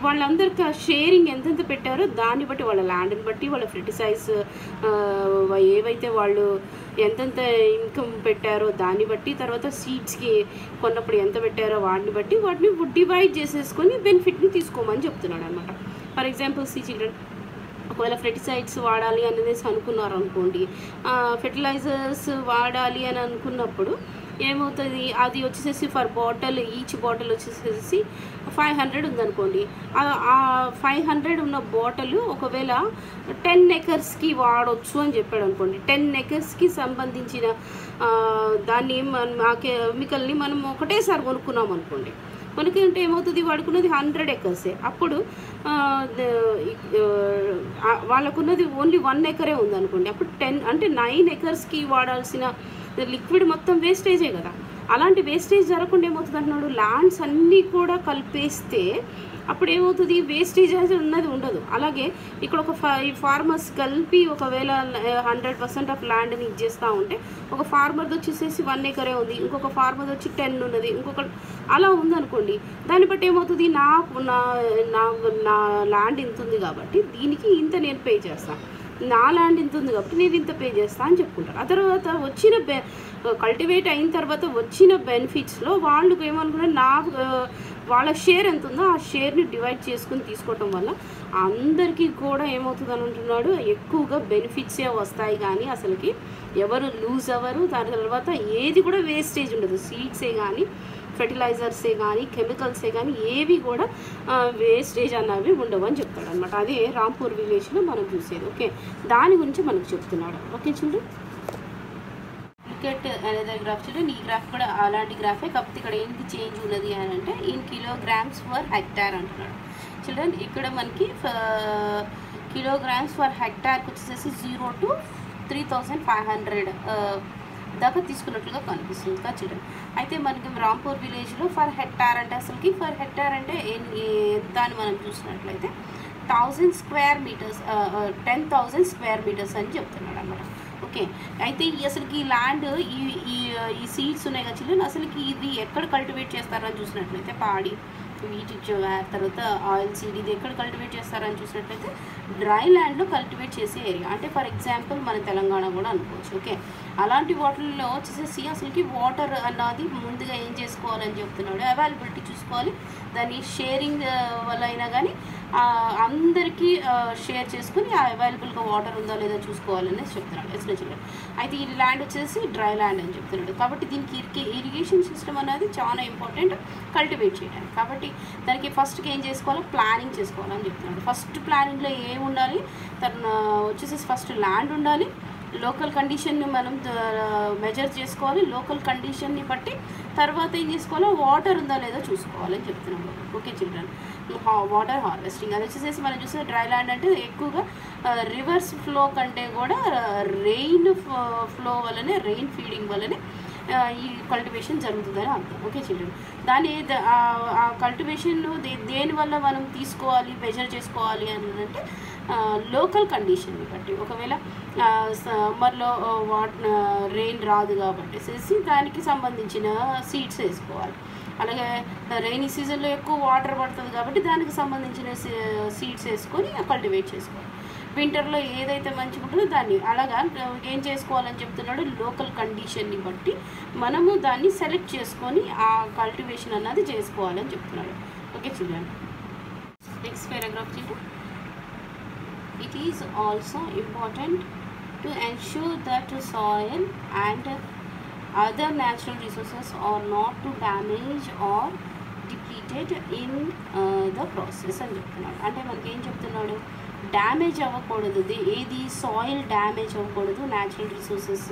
వాళ్ళందరికీ షేరింగ్ ఎంతెంత పెట్టారో దాన్ని బట్టి వాళ్ళ ల్యాండ్ని బట్టి వాళ్ళ ఫెర్టిసైజ్ ఏవైతే వాళ్ళు ఎంతెంత ఇన్కమ్ పెట్టారో దాన్ని బట్టి తర్వాత సీడ్స్కి కొన్నప్పుడు ఎంత పెట్టారో వాటిని బట్టి వాటిని డివైడ్ చేసేసుకొని బెనిఫిట్ని తీసుకోమని చెప్తున్నాడు అనమాట. ఫర్ ఎగ్జాంపుల్ సి చిల్డ్రన్ ఒకవేళ ఫెర్టిసైడ్స్ వాడాలి అనేసి అనుకున్నారు అనుకోండి, ఫెర్టిలైజర్స్ వాడాలి అని అనుకున్నప్పుడు ఏమవుతుంది, అది వచ్చేసేసి ఫర్ బాటిల్ ఈచ్ బాటిల్ వచ్చేసేసి 500 ఉందనుకోండి. ఆ 500 ఉన్న బాటిల్ ఒకవేళ 10 acresకి వాడవచ్చు అని చెప్పాడు అనుకోండి. 10 acresకి సంబంధించిన దాన్ని ఆ కెమికల్ని మనం ఒకటేసారి కొనుక్కున్నాం అనుకోండి. కొనుక్కుంటే ఏమవుతుంది, వాడుకున్నది 100 acres. అప్పుడు వాళ్ళకున్నది ఓన్లీ 1 acre ఉందనుకోండి. అప్పుడు 10 అంటే 9 acresకి వాడాల్సిన లిక్విడ్ మొత్తం వేస్టేజే కదా. అలాంటి వేస్టేజ్ జరగకుండా ఏమవుతుంది అంటున్నాడు, ల్యాండ్స్ అన్నీ కూడా కలిపేస్తే అప్పుడు ఏమవుతుంది, వేస్టేజ్ అనేది ఉన్నది ఉండదు. అలాగే ఇక్కడ ఒక ఫార్మర్స్ కలిపి ఒకవేళ 100% ఆఫ్ ల్యాండ్ని ఇచ్చేస్తూ ఉంటే ఒక ఫార్మర్ది వచ్చేసేసి 1 ఎకరే ఉంది, ఇంకొక ఫార్మర్ది వచ్చి 10 ఉన్నది, ఇంకొక అలా ఉందనుకోండి. దాన్ని బట్టి ఏమవుతుంది, నా ల్యాండ్ ఇంత ఉంది కాబట్టి దీనికి ఇంత నేను పే చేస్తాను, నా ల్యాండ్ ఇంత ఉంది కాబట్టి నేను ఇంత పే చేస్తాను అని చెప్పుకుంటారు. ఆ తర్వాత వచ్చిన కల్టివేట్ అయిన తర్వాత వచ్చిన బెనిఫిట్స్లో వాళ్ళు ఏమనుకున్నారు, వాళ్ళ షేర్ ఎంత ఉందో ఆ షేర్ని డివైడ్ చేసుకుని తీసుకోవటం వల్ల అందరికీ కూడా ఏమవుతుంది అని అంటున్నాడు, ఎక్కువగా బెనిఫిట్సే వస్తాయి కానీ అసలుకి ఎవరు లూజ్ అవ్వరు. దాని తర్వాత ఏది కూడా వేస్టేజ్ ఉండదు. సీడ్సే కానీ, ఫెర్టిలైజర్సే కానీ, కెమికల్సే కానీ ఏవి కూడా వేస్టేజ్ అన్నవి ఉండవు అని చెప్తాడు అనమాట. అదే రాంపూర్ విలేజ్లో మనం చూసేది. ఓకే, దాని గురించి మనకు చెప్తున్నాడు. ఓకే చూడు, క్రికెట్ అనేది గ్రాఫ్ చూడండి. ఈ గ్రాఫ్ కూడా అలాంటి గ్రాఫే, కాకపోతే ఇక్కడ ఏంటి చేంజ్ ఉన్నది అని అంటే ఇన్ కిలోగ్రామ్స్ ఫర్ హెక్టార్ అంటున్నాడు. చూడండి ఇక్కడ మనకి కిలోగ్రామ్స్ ఫర్ హెక్టార్కి వచ్చేసి 0 to 3500 దాకా తీసుకున్నట్లుగా కనిపిస్తుంది కదా చూడండి. అయితే మనకి రాంపూర్ విలేజ్లో ఫర్ హెక్టార్ అంటే అసలుకి ఫర్ హెక్టార్ అంటే ఎంత అని మనం చూసినట్లయితే 1000 స్క్వేర్ మీటర్స్ 10,000 స్క్వేర్ మీటర్స్ అని చెప్తున్నాడు అన్నమాట. ఓకే, అయితే అసలుకి ఈ ల్యాండ్ ఈ సీడ్స్ ఉన్నాయి కదా చిల్డ్రన్, అసలుకి ఇది ఎక్కడ కల్టివేట్ చేస్తారని చూసినట్లయితే పాడి, వీటి తర్వాత ఆయిల్ సీడ్ ఇది ఎక్కడ కల్టివేట్ చేస్తారని చూసినట్లయితే డ్రై ల్యాండ్లో కల్టివేట్ చేసే ఏరియా. అంటే ఫర్ ఎగ్జాంపుల్ మన తెలంగాణ కూడా అనుకోవచ్చు. ఓకే, అలాంటి వాటర్లో వచ్చేసేసి అసలుకి వాటర్ అన్నది ముందుగా ఏం చేసుకోవాలని చెప్తున్నాడు, అవైలబిలిటీ చూసుకోవాలి. దాన్ని షేరింగ్ వల్ల అయినా కానీ అందరికీ షేర్ చేసుకుని అవైలబుల్గా వాటర్ ఉందో లేదో చూసుకోవాలని చెప్తున్నాడు. ఎస్పెషల్గా అయితే ఈ ల్యాండ్ వచ్చేసి డ్రై ల్యాండ్ అని చెప్తున్నాడు. కాబట్టి దీనికి ఇరిగేషన్ సిస్టమ్ అనేది చాలా ఇంపార్టెంట్ కల్టివేట్ చేయడానికి. కాబట్టి దానికి ఫస్ట్కి ఏం చేసుకోవాలో ప్లానింగ్ చేసుకోవాలని చెప్తున్నాడు. ఫస్ట్ ప్లానింగ్లో ఏమి ఉండాలి, వచ్చేసి ఫస్ట్ ల్యాండ్ ఉండాలి, లోకల్ కండిషన్ని మనం మెజర్ చేసుకోవాలి, లోకల్ కండిషన్ని బట్టి తర్వాత ఏం చేసుకోవాలో వాటర్ ఉందా లేదో చూసుకోవాలని చెప్తున్నాము. ఓకే చిల్డ్రన్, వాటర్ హార్వెస్టింగ్ అది వచ్చేసేసి మనం చూస్తే డ్రై ల్యాండ్ అంటే ఎక్కువగా రివర్స్ ఫ్లో కంటే కూడా రెయిన్ ఫ్లో వల్లనే, రెయిన్ ఫీడింగ్ వల్లనే ఈ కల్టివేషన్ జరుగుతుందని అర్థం. ఓకే చిల్డ్రన్, దాని ఆ కల్టివేషన్ దేనివల్ల మనం తీసుకోవాలి, మెజర్ చేసుకోవాలి అని అంటే లోకల్ కండిషన్ని బట్టి. ఒకవేళ సమ్మర్లో రెయిన్ రాదు కాబట్టి దానికి సంబంధించిన సీడ్స్ వేసుకోవాలి. అలాగే రైనీ సీజన్లో ఎక్కువ వాటర్ పడుతుంది కాబట్టి దానికి సంబంధించిన సీడ్స్ వేసుకొని కల్టివేట్ చేసుకోవాలి. వింటర్లో ఏదైతే మంచిగా ఉంటుందో దాన్ని అలాగా ఏం చేసుకోవాలని చెప్తున్నాడు, లోకల్ కండిషన్ని బట్టి మనము దాన్ని సెలెక్ట్ చేసుకొని ఆ కల్టివేషన్ అన్నది చేసుకోవాలని చెప్తున్నాడు. ఓకే చూడండి, నెక్స్ట్ పారాగ్రాఫ్ చూడండి. It is also important to ensure that soil and other natural resources are not to damage or depleted in the process అని చెప్తున్నాడు. అంటే మనకి ఏం చెప్తున్నాడు, డ్యామేజ్ అవ్వకూడదు, ఏది సాయిల్ డ్యామేజ్ అవ్వకూడదు, న్యాచురల్ రిసోర్సెస్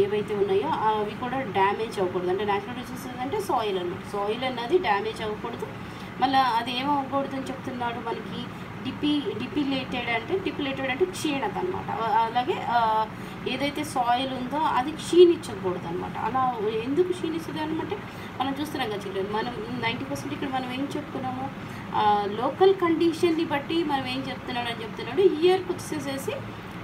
ఏవైతే ఉన్నాయో అవి కూడా డ్యామేజ్ అవ్వకూడదు. అంటే న్యాచురల్ రిసోర్సెస్ అంటే సాయిల్ అన్నమాట, సాయిల్ అన్నది డ్యామేజ్ అవ్వకూడదు. మళ్ళీ అది ఏమవ్వకూడదు అని చెప్తున్నాడు మనకి, డిపిలేటెడ్ అంటే క్షీణత అనమాట. అలాగే ఏదైతే సాయిల్ ఉందో అది క్షీణించకూడదు అనమాట. అలా ఎందుకు క్షీణిస్తుంది అనమాట, మనం చూస్తున్నాం కదా చిల్డ్రన్, మనం 90% ఇక్కడ మనం ఏం చెప్పుకున్నాము, లోకల్ కండిషన్ని బట్టి మనం ఏం చెప్తున్నాడు ఇయర్కి వచ్చేసేసి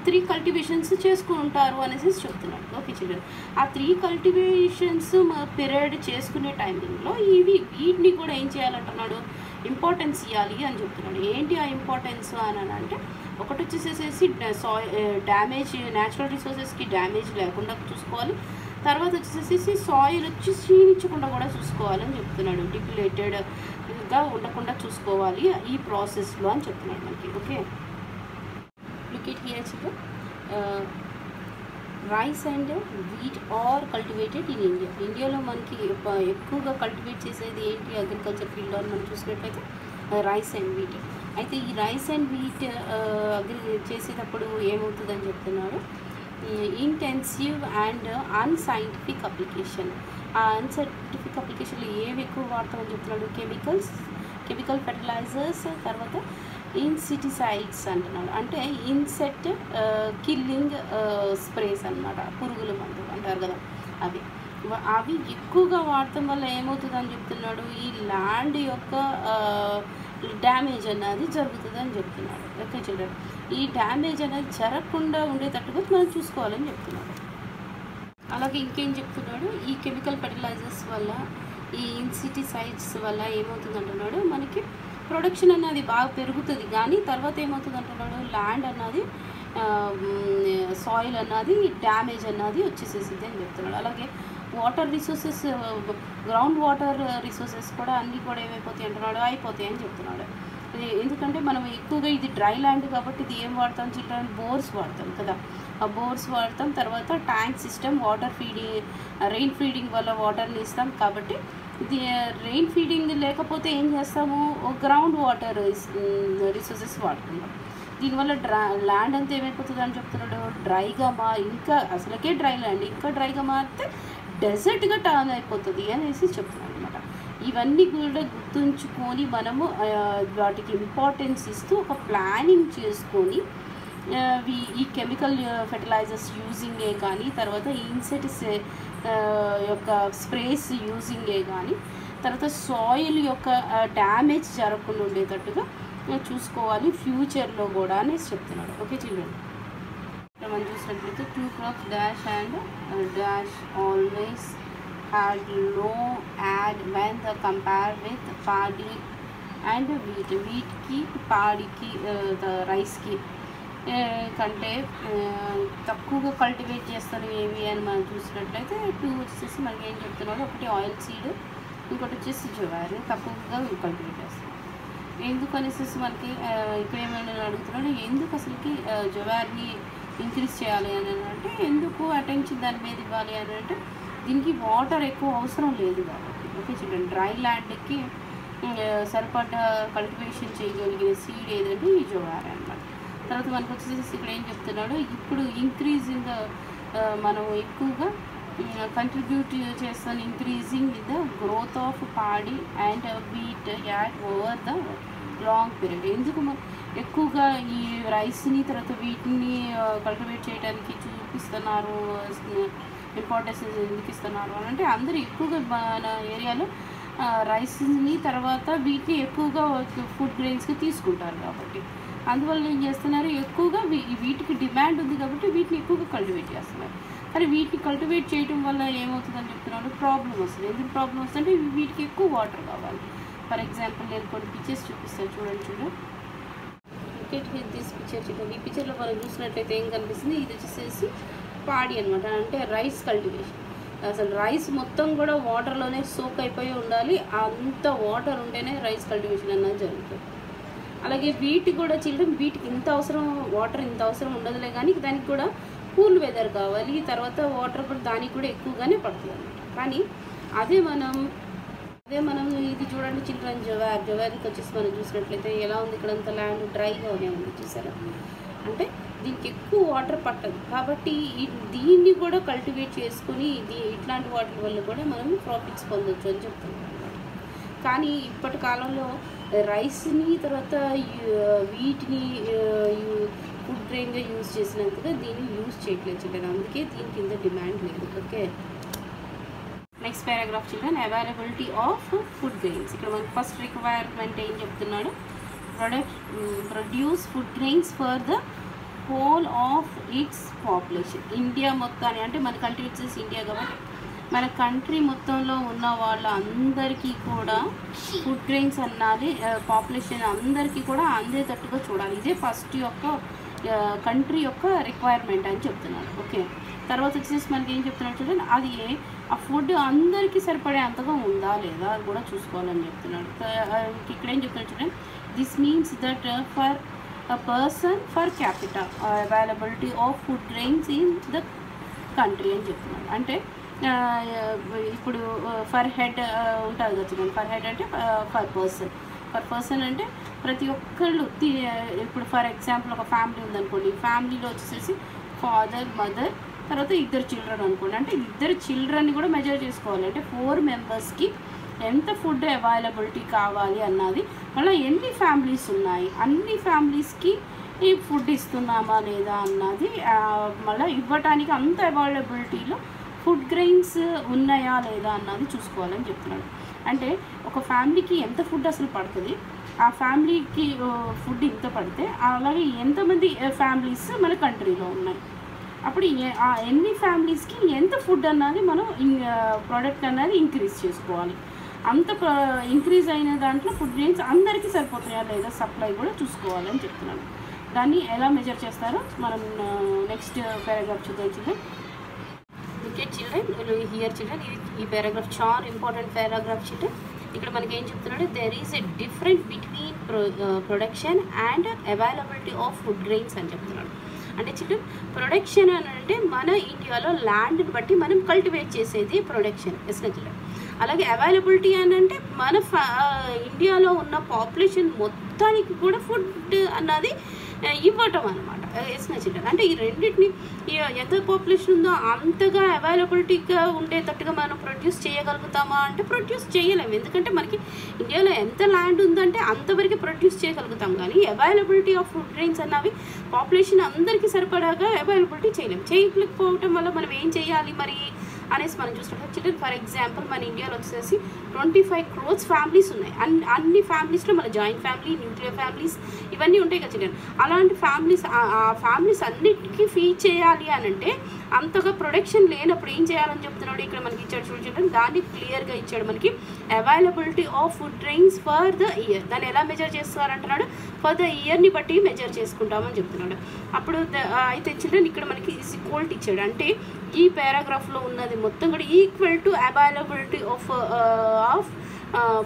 3 కల్టివేషన్స్ చేసుకుంటారు అనేసి చెప్తున్నాడు. ఓకే చిల్డ్రన్, ఆ 3 కల్టివేషన్స్ పీరియడ్ చేసుకునే టైమింగ్లో వీటిని కూడా ఏం చేయాలంటున్నాడు, ఇంపార్టెన్స్ ఇవ్వాలి అని చెప్తున్నాడు. ఏంటి ఆ ఇంపార్టెన్స్ అని అంటే, ఒకటి వచ్చేసేసి డ్యామేజ్, న్యాచురల్ రిసోర్సెస్కి డ్యామేజ్ లేకుండా చూసుకోవాలి. తర్వాత వచ్చేసేసి సాయిల్ వచ్చి క్షీణించకుండా కూడా చూసుకోవాలని చెప్తున్నాడు, డిప్లేటెడ్గా ఉండకుండా చూసుకోవాలి ఈ ప్రాసెస్లో అని చెప్తున్నాడు మనకి. Okay, look it here children, rice and wheat are cultivated in India. ఇండియాలో మనకి ఎక్కువగా కల్టివేట్ చేసేది ఏంటి అగ్రికల్చర్ ఫీల్డ్లో అని మనం చూసినట్లయితే రైస్ అండ్ వీట్. అయితే ఈ రైస్ అండ్ వీట్ చేసేటప్పుడు ఏమవుతుందని చెప్తున్నాడు, ఇంటెన్సివ్ అండ్ అన్సైంటిఫిక్ అప్లికేషన్. ఆ అన్సైంటిఫిక్ అప్లికేషన్లో ఏవి ఎక్కువ వాడతామని చెప్తున్నాడు, కెమికల్ ఫెర్టిలైజర్స్, తర్వాత ఇన్సెక్టిసైడ్స్ అంటున్నాడు. అంటే ఇన్సెక్ట్ కిల్లింగ్ స్ప్రేస్ అనమాట, పురుగుల మందు అంటారు కదా అవి. అవి ఎక్కువగా వాడటం వల్ల ఏమవుతుందని చెప్తున్నాడు, ఈ ల్యాండ్ యొక్క డ్యామేజ్ అనేది జరుగుతుందని చెప్తున్నాడు. ఓకే చిల్డ్రన్, ఈ డ్యామేజ్ అనేది జరగకుండా ఉండేటట్టుగా మనం చూసుకోవాలని చెప్తున్నాడు. అలాగే ఇంకేం చెప్తున్నాడు, ఈ కెమికల్ ఫెర్టిలైజర్స్ వల్ల, ఈ ఇన్సెక్టిసైడ్స్ వల్ల ఏమవుతుంది అంటున్నాడు, మనకి ప్రొడక్షన్ అన్నది బాగా పెరుగుతుంది, కానీ తర్వాత ఏమవుతుంది అంటున్నాడు, ల్యాండ్ అన్నది సాయిల్ అన్నది డ్యామేజ్ అన్నది వచ్చేసేసింది అని చెప్తున్నాడు. అలాగే water resources, ground water resources కూడా అన్నీ కూడా ఏమైపోతాయి అంటున్నాడు, అయిపోతాయి అని చెప్తున్నాడు. ఎందుకంటే మనం ఎక్కువగా ఇది డ్రై ల్యాండ్ కాబట్టి ఇది ఏం వాడతాం చిల్డ్రన్, బోర్స్ వాడతాం కదా, ఆ బోర్స్ వాడతాం. తర్వాత tank system, water feeding, rain feeding వల్ల వాటర్ని ఇస్తాం. కాబట్టి ఇది రెయిన్ ఫీడింగ్ లేకపోతే ఏం చేస్తాము, గ్రౌండ్ వాటర్ రిసోర్సెస్ వాడుతున్నాం. దీనివల్ల ల్యాండ్ అంతా ఏమైపోతుంది అని చెప్తున్నాడు, డ్రైగా ఇంకా అసలుకే డ్రై ల్యాండ్ ఇంకా డ్రైగా మారితే డెజర్ట్గా టర్న్ అయిపోతుంది అనేసి చెప్తున్నాడు అనమాట. ఇవన్నీ కూడా గుర్తుంచుకొని మనము వాటికి ఇంపార్టెన్స్ ఇస్తూ ఒక ప్లానింగ్ చేసుకొని ఈ కెమికల్ ఫెర్టిలైజర్స్ యూజింగే కానీ, తర్వాత ఇన్సెక్ట్స్ యొక్క స్ప్రేస్ యూజింగే కానీ, తర్వాత సాయిల్ యొక్క డ్యామేజ్ జరగకుండా ఉండేటట్టుగా చూసుకోవాలి ఫ్యూచర్లో కూడా అనేసి చెప్తున్నాడు. ఓకే చిల్డ్రన్, మనం చూసినట్లయితే 2 crops dash and dash always had low add when the compare with paddy and wheat. వీట్కి పాడికి రైస్కి కంటే తక్కువగా కల్టివేట్ చేస్తారు ఏవి అని మనం చూసినట్లయితే 2 వచ్చేసి మనకి ఏం చెప్తున్నాడు, ఒకటి ఆయిల్ సీడ్, ఇంకోటి వచ్చేసి జవార్ తక్కువగా కల్టివేట్ చేస్తారు. ఎందుకు అనేసి మనకి ఇక్కడ ఏమైనా అడుగుతున్నాడు, ఎందుకు అసలుకి జవార్ని ఇంక్రీజ్ చేయాలి అని అంటే, ఎందుకు అటెన్షన్ దాని మీద ఇవ్వాలి అని అంటే, దీనికి వాటర్ ఎక్కువ అవసరం లేదు కాబట్టి. ఓకే చూడండి, డ్రై ల్యాండ్కి సరిపడ్డ కల్టివేషన్ చేయగలిగిన సీడ్ ఏదంటే ఈ జవార్ అనమాట. తర్వాత మనకు వచ్చేసి ఇక్కడ ఏం చెప్తున్నాడు, ఇప్పుడు ఇంక్రీజింగ్ మనం ఎక్కువగా కంట్రిబ్యూట్ చేస్తాను ఇంక్రీజింగ్ ద గ్రోత్ ఆఫ్ పాడి and wheat at over the long period. ఎందుకు ఎక్కువగా ఈ రైస్ని తర్వాత వీటిని కల్టివేట్ చేయడానికి చూపిస్తున్నారు, ఇంపార్టెన్స్ ఎందుకు ఇస్తున్నారు అని అంటే, అందరూ ఎక్కువగా మన ఏరియాలో రైస్ని తర్వాత వీటిని ఎక్కువగా ఫుడ్ గ్రెయిన్స్కి తీసుకుంటారు కాబట్టి, అందువల్ల ఏం చేస్తున్నారు, ఎక్కువగా వీటికి డిమాండ్ ఉంది కాబట్టి వీటిని ఎక్కువగా కల్టివేట్ చేస్తున్నారు. కానీ వీటిని కల్టివేట్ చేయడం వల్ల ఏమవుతుందని చెప్తున్నాడు, ప్రాబ్లం వస్తుంది. ఎందుకు ప్రాబ్లం వస్తుందంటే వీటికి ఎక్కువ వాటర్ కావాలి. ఫర్ ఎగ్జాంపుల్ నేను కొన్ని పిక్చర్స్ చూపిస్తాను, చూడండి. దిస్ పిక్చర్ చూడండి. ఈ పిక్చర్లో మనం చూసినట్లయితే ఏం కనిపిస్తుంది, ఇది వచ్చేసేసి పాడి అనమాట, అంటే రైస్ కల్టివేషన్. అసలు రైస్ మొత్తం కూడా వాటర్లోనే సోక్ అయిపోయి ఉండాలి, అంత వాటర్ ఉంటేనే రైస్ కల్టివేషన్ అన్నది జరుగుతుంది. అలాగే వీటికి కూడా చిల్డ్రన్, వీటికి ఇంత అవసరం, వాటర్ ఇంత అవసరం ఉండదులే, కానీ దానికి కూడా కూల్ వెదర్ కావాలి, తర్వాత వాటర్ కూడా దానికి కూడా ఎక్కువగానే పడుతుంది అనమాట. కానీ అదే మనం ఇది చూడండి చిల్డ్రన్, జవార్కి వచ్చేసి మనం చూసినట్లయితే ఎలా ఉంది, ఇక్కడ అంత ల్యాండ్ డ్రైగానే ఉంది చూసారా, అంటే దీనికి ఎక్కువ వాటర్ పట్టదు. కాబట్టి దీన్ని కూడా కల్టివేట్ చేసుకుని ఇట్లాంటి వాటి వల్ల కూడా మనం ప్రాఫిట్స్ పొందొచ్చు అని చెప్తున్నాం అనమాట. కానీ ఇప్పటి కాలంలో రైస్ని తర్వాత వీటిని ఫుడ్ గ్రెయిన్గా యూజ్ చేసినంతగా దీన్ని యూజ్ చేయట్లేదు చిల్డ్రన్, అందుకే దీని కింద డిమాండ్ లేదు. Okay, next paragraph children, availability of food grains. ఇక్కడ మనకి ఫస్ట్ రిక్వైర్మెంట్ ఏం చెప్తున్నాడు, produce food grains for the whole of it's population. India మొత్తాన్ని, అంటే మన కంట్రీ వచ్చేసి ఇండియా కాబట్టి మన కంట్రీ మొత్తంలో ఉన్న వాళ్ళందరికీ కూడా ఫుడ్ గ్రెయిన్స్ అన్నది పాపులేషన్ అందరికీ కూడా అందేటట్టుగా చూడాలి. ఇదే ఫస్ట్ యొక్క కంట్రీ యొక్క రిక్వైర్మెంట్ అని చెప్తున్నాడు. ఓకే, తర్వాత వచ్చేసి మనకి ఏం చెప్తున్నాడు చూడండి, అది ఆ ఫుడ్ అందరికీ సరిపడే అంతగా ఉందా లేదా అది కూడా చూసుకోవాలని చెప్తున్నాడు. ఇక్కడ ఏం చెప్తున్నాడు చూడండి, this means that for a person per capita availability of food grains in the country అని చెప్తున్నాడు. అంటే ఇప్పుడు ఫర్ హెడ్ ఉంటుంది కదా చూడండి, ఫర్ హెడ్ అంటే పర్ పర్సన్ అంటే ప్రతి ఒక్కళ్ళు ఇప్పుడు ఫర్ ఎగ్జాంపుల్ ఒక ఫ్యామిలీ ఉందనుకోండి, ఫ్యామిలీలో వచ్చేసి ఫాదర్, మదర్, తర్వాత 2 చిల్డ్రన్ అనుకోండి, అంటే 2 చిల్డ్రన్ని కూడా మెజర్ చేసుకోవాలి. అంటే 4 మెంబర్స్కి ఎంత ఫుడ్ అవైలబిలిటీ కావాలి అన్నది, మళ్ళీ ఎన్ని ఫ్యామిలీస్ ఉన్నాయి, అన్ని ఫ్యామిలీస్కి ఈ ఫుడ్ ఇస్తున్నామా లేదా అన్నది, మళ్ళీ ఇవ్వటానికి అంత అవైలబిలిటీలో ఫుడ్ గ్రెయిన్స్ ఉన్నాయా లేదా అన్నది చూసుకోవాలని చెప్తున్నాడు. అంటే ఒక ఫ్యామిలీకి ఎంత ఫుడ్ అసలు పడుతుంది, ఆ ఫ్యామిలీకి ఫుడ్ ఇంత పడితే అలాగే ఎంతమంది ఫ్యామిలీస్ మన కంట్రీలో ఉన్నాయి, అప్పుడు ఎన్ని ఫ్యామిలీస్కి ఎంత ఫుడ్ అన్నది మనం ప్రోడక్ట్ అన్నది ఇంక్రీజ్ చేసుకోవాలి. అంత ఇంక్రీజ్ అయిన దాంట్లో ఫుడ్ గ్రెయిన్స్ అందరికీ సరిపోతున్నాయా లేదా సప్లై కూడా చూసుకోవాలని చెప్తున్నాను. దాన్ని ఎలా మెజర్ చేస్తారో మనం నెక్స్ట్ పారాగ్రాఫ్ చూద్దాం children. Okay children, here children ఈ పారాగ్రాఫ్ చాలా ఇంపార్టెంట్ పారాగ్రాఫ్ చిల్డ్రన్. ఇక్కడ మనకి ఏం చెప్తున్నాడు, there is a difference between production and availability of food grains అని చెప్తున్నాడు. అంటే చిల్డ్రన్ ప్రొడక్షన్ అని అంటే మన ఇండియాలో ల్యాండ్ని బట్టి మనం కల్టివేట్ చేసేది ప్రొడక్షన్ ఎస్ చిల్డ్రన్. అలాగే అవైలబిలిటీ అని అంటే మన ఇండియాలో ఉన్న పాపులేషన్ మొత్తానికి కూడా ఫుడ్ అన్నది ఇవ్వటం అనమాట ఎస్ చిల్డ్రన్. అంటే ఈ రెండింటిని ఎంత పాపులేషన్ ఉందో అంతగా అవైలబిలిటీగా ఉండేటట్టుగా మనం ప్రొడ్యూస్ చేయగలుగుతామా అంటే ప్రొడ్యూస్ చేయలేము. ఎందుకంటే మనకి ఇండియాలో ఎంత ల్యాండ్ ఉందంటే అంతవరకు ప్రొడ్యూస్ చేయగలుగుతాం, కానీ అవైలబిలిటీ ఆఫ్ ఫుడ్ గ్రెయిన్స్ అన్నవి పాపులేషన్ అందరికీ సరిపడాగా అవైలబిలిటీ చేయలేము. చేయకపోవటం వల్ల మనం ఏం చేయాలి మరి అనేసి మనం చూస్తుంటాం చిల్డ్రన్. ఫర్ ఎగ్జాంపుల్ మన ఇండియాలో వచ్చేసి 25 crores ఫ్యామిలీస్ ఉన్నాయి. అన్ని ఫ్యామిలీస్లో మన జాయింట్ ఫ్యామిలీ, న్యూక్లియర్ ఫ్యామిలీస్ ఇవన్నీ ఉంటాయి కదా చిల్డ్రన్. అలాంటి ఫ్యామిలీస్ ఆ ఫ్యామిలీస్ అన్నిటికీ ఫీడ్ చేయాలి అని అంటే అంతగా ప్రొడక్షన్ లేనప్పుడు ఏం చేయాలని చెప్తున్నాడు ఇక్కడ మనకి ఇచ్చాడు చూడు చిల్డ్రన్. దాన్ని క్లియర్గా ఇచ్చాడు మనకి, availability of food grains for the year. దాన్ని ఎలా మెజర్ చేస్తారంటున్నాడు, ఫర్ ద ఇయర్ని బట్టి మెజర్ చేసుకుంటామని చెప్తున్నాడు. అప్పుడు అయితే చిల్డ్రన్ ఇక్కడ మనకి ఈక్వల్టీ ఇచ్చాడు. అంటే ఈ పారాగ్రాఫ్లో ఉన్నది మొత్తం కూడా equal to availability of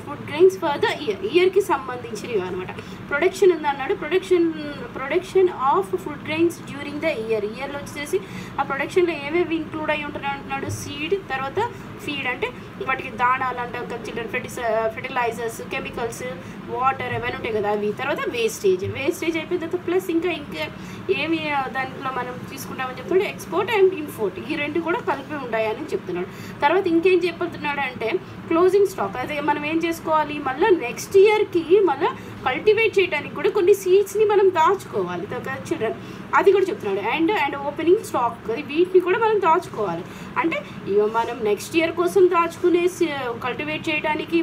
food grains for the ఇయర్కి సంబంధించినవి అనమాట. ప్రొడక్షన్ ఉందన్నాడు, production of food grains during the ఇయర్లో వచ్చేసి ఆ ప్రొడక్షన్లో ఏవేవి ఇంక్లూడ్ అయ్యి ఉంటున్నాయి అంటున్నాడు. సీడ్, తర్వాత ఫీడ్ అంటే వాటికి దాణాలు అంటాం కదా చిల్డ్రన్, ఫెర్టిలైజర్స్, కెమికల్స్, వాటర్ ఏమైనా ఉంటాయి కదా అవి, తర్వాత వేస్టేజ్ అయిపోయిన తర్వాత ప్లస్ ఇంకా ఏమి దాంట్లో మనం తీసుకుంటామని చెప్తున్నాడు. ఎక్స్పోర్ట్ అండ్ ఇంపోర్ట్ ఈ రెండు కూడా కలిపి ఉంటాయని చెప్తున్నాడు. తర్వాత ఇంకేం చెప్తున్నాడు అంటే క్లోజింగ్ స్టాక్, అదే మనం ఏం చేసుకోవాలి మళ్ళీ నెక్స్ట్ ఇయర్కి మళ్ళీ కల్టివేట్ చేయడానికి కూడా కొన్ని సీడ్స్ని మనం దాచుకోవాలి చిల్డ్రన్, అది కూడా చెప్తున్నాడు. అండ్ ఓపెనింగ్ స్టాక్ వీటిని కూడా మనం దాచుకోవాలి. అంటే మనం నెక్స్ట్ ఇయర్ కోసం దాచుకునే కల్టివేట్ చేయడానికి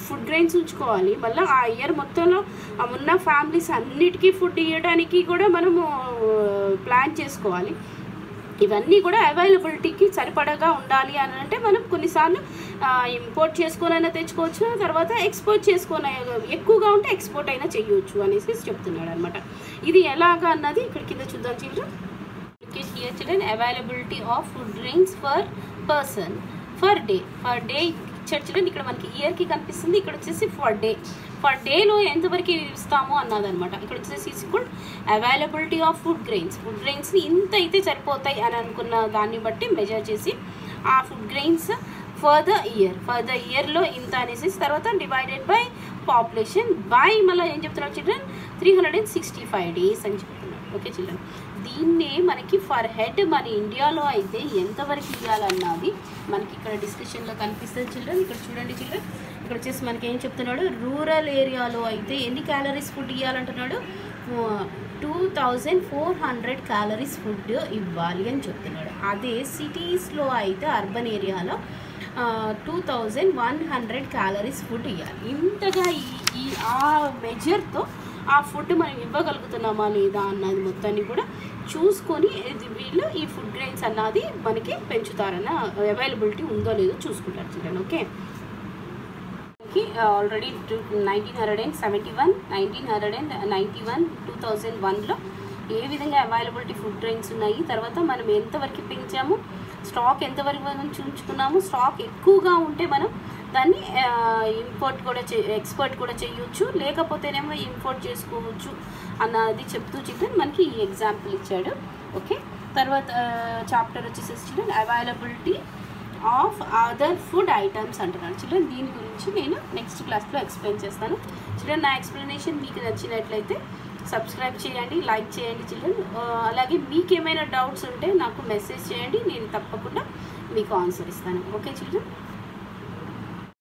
ఫుడ్ గ్రెయిన్స్ ఉంచుకోవాలి. మళ్ళీ ఆ ఇయర్ మొత్తంలో ఉన్న ఫ్యామిలీస్ అన్నిటికీ ఫుడ్ ఇవ్వడానికి కూడా మనము ప్లాన్ చేసుకోవాలి. ఇవన్నీ కూడా అవైలబిలిటీకి సరిపడగా ఉండాలి అని అంటే మనం కొన్నిసార్లు ఇంపోర్ట్ చేసుకొనైనా తెచ్చుకోవచ్చు, తర్వాత ఎక్స్పోర్ట్ చేసుకొని ఎక్కువగా ఉంటే ఎక్స్పోర్ట్ అయినా చేయవచ్చు అనేసి చెప్తున్నాడు అనమాట. ఇది ఎలాగా అన్నది ఇక్కడ కింద చూద్దాం children. Here children availability of food grains for person for day ఇచ్చాడు చిల్డ్రన్. ఇక్కడ మనకి ఇయర్కి కనిపిస్తుంది, ఇక్కడ వచ్చేసి ఫర్ డేలో ఎంతవరకు ఇస్తామో అన్నదనమాట. ఇక్కడ వచ్చేసి ఈక్వల్ అవైలబిలిటీ ఆఫ్ ఫుడ్ గ్రెయిన్స్ని ఇంత అయితే సరిపోతాయి అని అనుకున్న దాన్ని బట్టి మెజర్ చేసి ఆ ఫుడ్ గ్రెయిన్స్ ఫర్ ద ఇయర్లో ఇంత అనేసి తర్వాత డివైడెడ్ బై పాపులేషన్ బై మళ్ళీ ఏం చెప్తున్నాడు చిల్డ్రన్ 365 days అని చెప్తున్నాడు. ఓకే చిల్డ్రన్, దీన్నే మనకి ఫర్ హెడ్ మన ఇండియాలో అయితే ఎంతవరకు ఇవ్వాలన్నది మనకి ఇక్కడ డిస్కషన్లో కనిపిస్తుంది చిల్డ్రన్. ఇక్కడ చూడండి చిల్డ్రన్, ఇక్కడ వచ్చేసి మనకి ఏం చెప్తున్నాడు, రూరల్ ఏరియాలో అయితే ఎన్ని క్యాలరీస్ ఫుడ్ ఇవ్వాలంటున్నాడు, 2400 క్యాలరీస్ ఫుడ్ ఇవ్వాలి అని చెప్తున్నాడు. అదే సిటీస్లో అయితే అర్బన్ ఏరియాలో 2100 క్యాలరీస్ ఫుడ్ ఇవ్వాలి. ఇంతగా ఆ మెజర్తో ఆ ఫుడ్ మనం ఇవ్వగలుగుతున్నామా లేదా అన్నది మొత్తాన్ని కూడా చూసుకొని వీళ్ళు ఈ ఫుడ్ గ్రెయిన్స్ అన్నది మనకి పెంచుతారన్న అవైలబిలిటీ ఉందో లేదో చూసుకుంటారు చిల్డ్రన్. ఓకే, ఆల్రెడీ 1971, 1991, 2001లో ఏ విధంగా అవైలబిలిటీ ఫుడ్ గ్రెయిన్స్ ఉన్నాయి, తర్వాత మనం ఎంతవరకు పెంచాము, స్టాక్ ఎంతవరకు మనం ఉంచుకున్నాము, స్టాక్ ఎక్కువగా ఉంటే మనం దాన్ని ఎక్స్పోర్ట్ కూడా చేయొచ్చు, లేకపోతేనేమో ఇంపోర్ట్ చేసుకోవచ్చు అన్నది చెప్తూ చిల్డ్రన్ మనకి ఈ ఎగ్జాంపుల్ ఇచ్చాడు. ఓకే, తర్వాత చాప్టర్ వచ్చేసి children availability of other food items అంటున్నాడు చిల్డ్రన్. దీని గురించి నేను నెక్స్ట్ క్లాస్లో ఎక్స్ప్లెయిన్ చేస్తాను చిల్డ్రన్. నా ఎక్స్ప్లెనేషన్ మీకు నచ్చినట్లయితే సబ్స్క్రైబ్ చేయండి, లైక్ చేయండి చిల్డ్రన్. అలాగే మీకు ఏమైనా డౌట్స్ ఉంటే నాకు మెసేజ్ చేయండి, నేను తప్పకుండా మీకు ఆన్సర్ ఇస్తాను. Okay children.